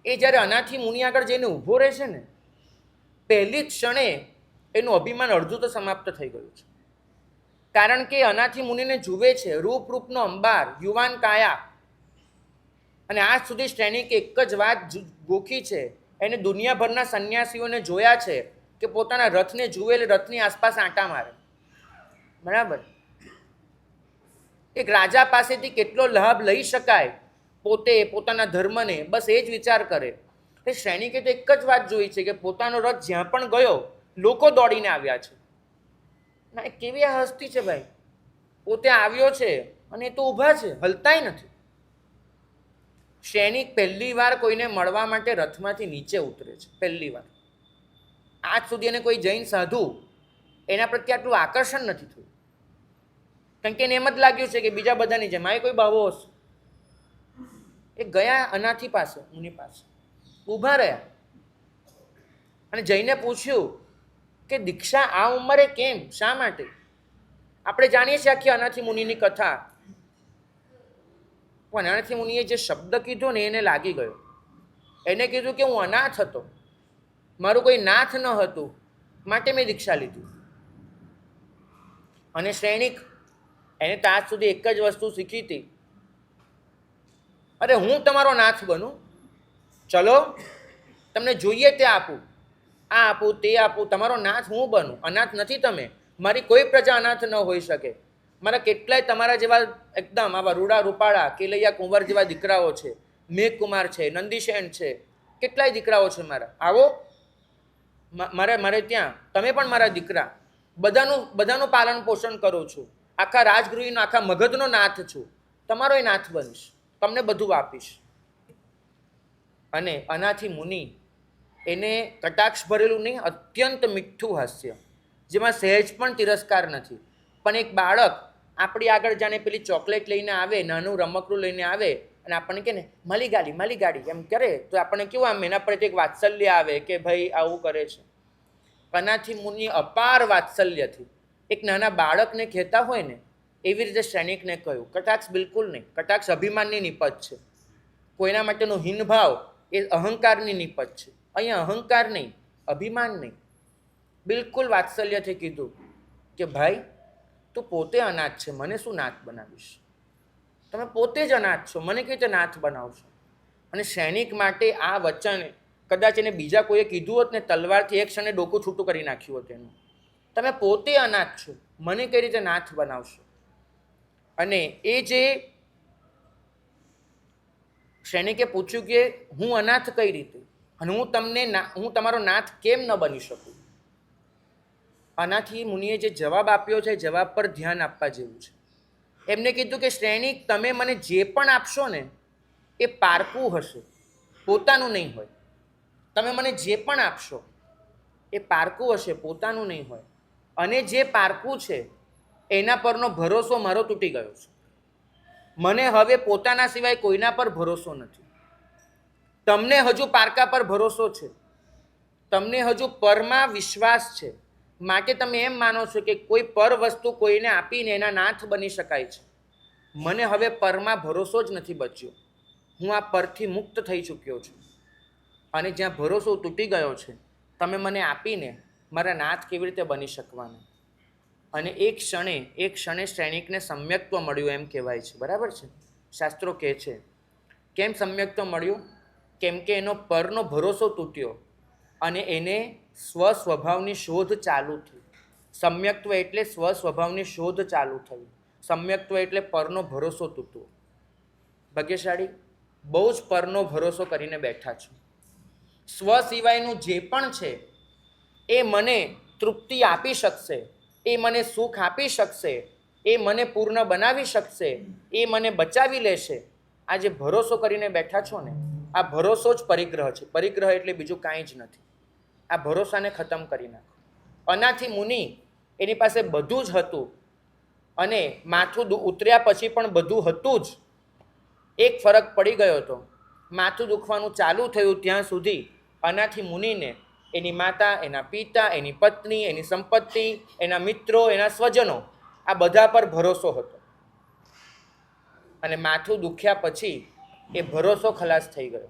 એ જ્યારે અનાથી મુનિ આગળ જઈને ઊભો રહે છે ને, પહેલી જ ક્ષણે એનું અભિમાન અડધું તો સમાપ્ત થઈ ગયું છે. કારણ કે અનાથી મુનિને જુએ છે, રૂપનો અંબાર, યુવાન કાયા. અને આજ સુધી સૈનિકે એક જ વાત ગોખી છે, એને દુનિયાભરના સંન્યાસીઓને જોયા છે કે પોતાના રથને જુએ એટલે રથની આસપાસ આંટા મારે. બરાબર? એક રાજા પાસેથી કેટલો લાભ લઈ શકાય, પોતે પોતાના ધર્મને, બસ એ જ વિચાર કરે. એ સૈનિકે તો એક જ વાત જોઈ છે કે પોતાનો રથ જ્યાં પણ ગયો લોકો દોડીને આવ્યા છે. ના, એ કેવી આ હસ્તી છે ભાઈ, પોતે આવ્યો છે અને એ તો ઊભા છે, હલતાય નથી. સૈનિક પહેલી વાર કોઈને મળવા માટે રથમાંથી નીચે ઉતરે છે, પહેલી વાર. આજ સુધી એને કોઈ જૈન સાધુ એના પ્રત્યે આટલું આકર્ષણ નથી થયું. કારણ કે એને એમ જ લાગ્યું છે કે બીજા બધાની જેમ આ કોઈ બાવો હશે. એ ગયા અનાથી પાસે, મુનિ પાસે ઊભા રહ્યા અને જઈને પૂછ્યું કે દીક્ષા આ ઉંમરે કેમ, શા માટે? આપણે જાણીએ છીએ આખી અનાથી મુનિની કથા, પણ અનાથી મુનિએ જે શબ્દ કીધો ને એને લાગી ગયો. એને કીધું કે હું અનાથ હતો, મારું કોઈ નાથ ન હતું, માટે મેં દીક્ષા લીધી. અને સૈનિક એને તો આજ સુધી એક જ વસ્તુ શીખી હતી, અરે હું તમારો નાથ બનું, ચલો તમને જોઈએ તે આપું, આ આપું, તે આપું, તમારો નાથ હું બનું. અનાથ નથી તમે, મારી કોઈ પ્રજા અનાથ ન હોઈ શકે. મારા કેટલાય તમારા જેવા એકદમ આવા રૂડા રૂપાળા કેલૈયા કુંવર જેવા દીકરાઓ છે, મેઘકુમાર છે, નંદીશેન છે, કેટલાય દીકરાઓ છે મારા. આવો મારે ત્યાં, તમે પણ મારા દીકરા. બધાનું પાલન પોષણ કરું છું, આખા રાજગૃહનો, આખા મગધનો નાથ છું, તમારો નાથ બનીશ, તમને બધું આપીશ. અને અનાથી મુનિ એને કટાક્ષ ભરેલું નહીં, અત્યંત મીઠું હાસ્ય, જેમાં સહેજ પણ તિરસ્કાર નથી. પણ એક બાળક આપણી આગળ જાણે પેલી ચોકલેટ લઈને આવે, નાનું રમકડું લઈને આવે અને આપણને કહે ને માલી ગાડી એમ કરે, તો આપણને કેવું આમ એના પર એક વાત્સલ્ય આવે કે ભાઈ આવું કરે છે. અનાથી મુનિ અપાર વાત્સલ્યથી એક નાના બાળકને કહેતા હોય ને એવી રીતે સૈનિકને કહ્યું. કટાક્ષ બિલકુલ નહીં, કટાક્ષ અભિમાનની નિપજ છે. કોઈના માટેનો હીનભાવ એ અહંકારની નિપજ છે. અહીંયા અહંકાર નહીં, અભિમાન નહીં, બિલકુલ વાત્સલ્યથી કીધું કે ભાઈ તું પોતે અનાથ છે, મને શું નાથ બનાવીશ? તમે પોતે જ અનાથ છો, મને કેવી રીતે નાથ બનાવશો? અને સૈનિક માટે આ વચન કદાચ એને બીજા કોઈએ કીધું હોત ને, તલવારથી એક ક્ષણે ડોકું છૂટું કરી નાખ્યું હોત એનું. તમે પોતે અનાથ છો, મને કઈ રીતે નાથ બનાવશો? અને એ જે સૈનિકે પૂછ્યું કે હું અનાથ કઈ રીતે, અને હું તમારો નાથ કેમ ન બની શકું? આનાથી મુનિએ જે જવાબ આપ્યો છે, જવાબ પર ધ્યાન આપવા જેવું છે. એમને કીધું કે સૈનિક, તમે મને જે પણ આપશો ને એ પારકું હશે, પોતાનું નહીં હોય. તમે મને જે પણ આપશો એ પારકું હશે, પોતાનું નહીં હોય. અને જે પારકું છે એના પરનો ભરોસો મારો તૂટી ગયો છે. મને હવે પોતાના સિવાય કોઈના પર ભરોસો નથી. તમને હજુ પારકા પર ભરોસો છે, તમને હજુ પરમાં વિશ્વાસ છે, માટે તમે એમ માનો છો કે કોઈ પર વસ્તુ કોઈને આપીને એના નાથ બની શકાય છે. મને હવે પરમાં ભરોસો જ નથી બચ્યો. હું આ પરથી મુક્ત થઈ ચૂક્યો છું. અને જ્યાં ભરોસો તૂટી ગયો છે, તમે મને આપીને મારા નાથ કેવી રીતે બની શકવાના? અને એક ક્ષણે સૈનિકને સમ્યક્ત્વ મળ્યું એમ કહેવાય છે. બરાબર છે? શાસ્ત્રો કહે છે. કેમ સમ્યક્ત્વ મળ્યું? કેમ કે એનો પરનો ભરોસો તૂટ્યો અને એને સ્વસ્વભાવની શોધ ચાલુ થઈ. સમ્યક્ત્વ એટલે સ્વસ્વભાવની શોધ ચાલુ થઈ. સમ્યક્ત્વ એટલે પરનો ભરોસો તૂટવો. ભાગ્યશાળી બહુ જ પરનો ભરોસો કરીને બેઠા છો. સ્વ સિવાયનું જે પણ છે એ મને તૃપ્તિ આપી શકશે, એ મને સુખ આપી શકશે, એ મને પૂર્ણ બનાવી શકશે, એ મને બચાવી લેશે. આ જે ભરોસો કરીને બેઠા છો ને, આ ભરોસો જ પરિગ્રહ છે. પરિગ્રહ એટલે બીજું કાંઈ જ નથી. આ ભરોસાને ખતમ કરી નાખો. અનાથી મુનિ એની પાસે બધું જ હતું અને માથું ઉતર્યા પછી પણ બધું હતું જ. એક ફરક પડી ગયો હતો. માથું દુખવાનું ચાલુ થયું ત્યાં સુધી અનાથી મુનિને એની માતા, એના પિતા, એની પત્ની, એની સંપત્તિ, એના મિત્રો, એના સ્વજનો, આ બધા પર ભરોસો હતો. અને માથું દુખ્યા પછી એ ભરોસો ખલાસ થઈ ગયો.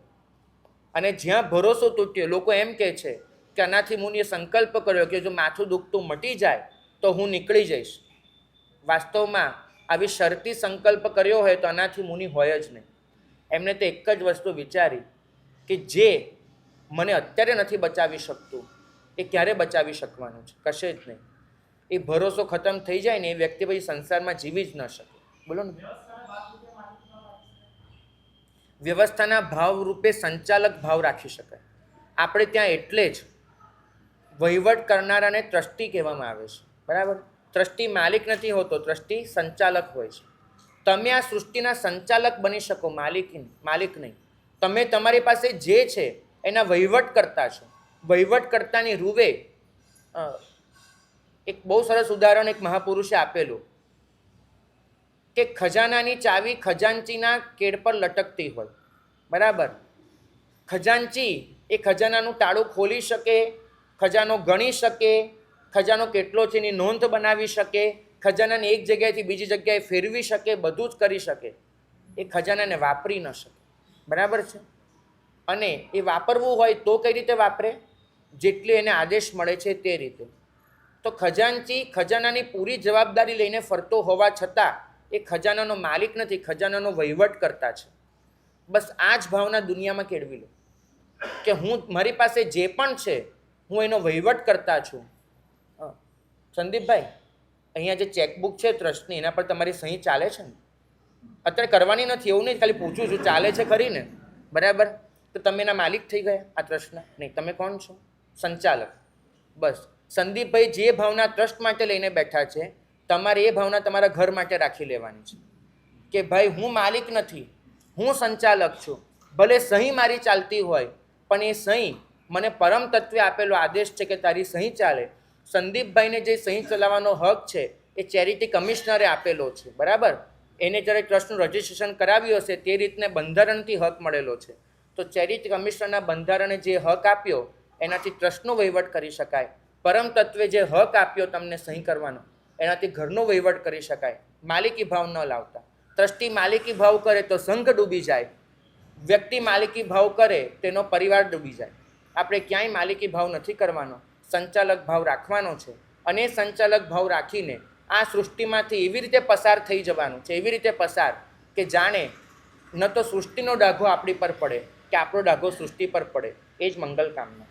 અને જ્યાં ભરોસો તૂટ્યો, લોકો એમ કહે છે કે અનાથી મુનિએ સંકલ્પ કર્યો કે જો માથું દુખતું મટી જાય તો હું નીકળી જઈશ. વાસ્તવમાં આવી શરતી સંકલ્પ કર્યો હોય તો અનાથી મુનિ હોય જ નહીં. એમને તો એક જ વસ્તુ વિચારી કે જે મને અત્યારે નથી બચાવી શકતું એ ક્યારે બચાવી શકવાનું છે? કશે જ નહીં. એ ભરોસો ખતમ થઈ જાય ને એ વ્યક્તિ પછી સંસારમાં જીવી જ ન શકે. બોલો ને. વ્યવસ્થાના ભાવ રૂપે સંચાલક ભાવ રાખી શકાય. આપણે ત્યાં એટલે જ વહીવટ કરનારાને ટ્રસ્ટી કહેવામાં આવે છે. બરાબર? ટ્રસ્ટી માલિક નથી હોતો, ટ્રસ્ટી સંચાલક હોય છે. તમે આ સૃષ્ટિના સંચાલક બની શકો, માલિક નહીં. તમે તમારી પાસે જે છે એના વહીવટ કરતા છો. વહીવટ કરતાની રૂવે એક બહુ સરસ ઉદાહરણ એક મહાપુરુષે આપેલું કે ખજાનાની ચાવી ખજાનચીના કેડ પર લટકતી હોય. બરાબર? ખજાનચી એ ખજાનાનું તાળું ખોલી શકે, ખજાનો ગણી શકે, ખજાનો કેટલો છે એની નોંધ બનાવી શકે, ખજાનાને એક જગ્યાએથી બીજી જગ્યાએ ફેરવી શકે, બધું જ કરી શકે. એ ખજાનાને વાપરી ન શકે. બરાબર છે? અને એ વાપરવું હોય તો કઈ રીતે વાપરે? જેટલી એને આદેશ મળે છે તે રીતે. તો ખજાનચી ખજાનાની પૂરી જવાબદારી લઈને ફરતો હોવા છતાં એ ખજાનાનો માલિક નથી, ખજાનાનો વહીવટ કરતા છે. બસ આ જ ભાવના દુનિયામાં કેળવી લો કે હું મારી પાસે જે પણ છે હું એનો વહીવટ કરતા છું. સંદીપભાઈ, અહીંયા જે ચેકબુક છે ટ્રસ્ટની, એના પર તમારી સહી ચાલે છે ને? અત્યારે કરવાની નથી એવું નહીં, ખાલી પૂછું છું, ચાલે છે ખરી ને? બરાબર? તો તમે એના માલિક થઈ ગયા આ ટ્રસ્ટના? નહીં. તમે કોણ છો? સંચાલક. બસ સંદીપભાઈ જે ભાવના ટ્રસ્ટ માટે લઈને બેઠા છે, તમારે એ ભાવના તમારા ઘર માટે રાખી લેવાની છે કે ભાઈ હું માલિક નથી, હું સંચાલક છું. ભલે સહી મારી ચાલતી હોય પણ એ સહી મને પરમ તત્વે આપેલો આદેશ છે કે તારી સહી ચાલે. સંદીપભાઈને જે સહી ચલાવવાનો હક છે એ ચેરિટી કમિશનરે આપેલો છે. બરાબર? એને જ્યારે ટ્રસ્ટનું રજિસ્ટ્રેશન કરાવ્યું હશે તે રીતને બંધારણથી હક મળેલો છે. તો ચેરિટી કમિશનરના બંધારણે જે હક આપ્યો એનાથી ટ્રસ્ટનો વહીવટ કરી શકાય. પરમ તત્વે જે હક આપ્યો તમને સહી કરવાનો એનાથી ઘરનો વહીવટ કરી શકાય. માલિકી ભાવ ન લાવતા. ટ્રસ્ટી માલિકી ભાવ કરે તો સંઘ ડૂબી જાય, વ્યક્તિ માલિકી ભાવ કરે તેનો પરિવાર ડૂબી જાય. આપણે ક્યાંય માલિકી ભાવ નથી કરવાનો, સંચાલક ભાવ રાખવાનો છે. અને એ સંચાલક ભાવ રાખીને આ સૃષ્ટિમાંથી એવી રીતે પસાર થઈ જવાનું છે, એવી રીતે પસાર કે જાણે ન તો સૃષ્ટિનો ડાઘો આપણી પર પડે કે આપણો ડાઘો સૃષ્ટિ પર પડે. એ જ મંગલ કામના.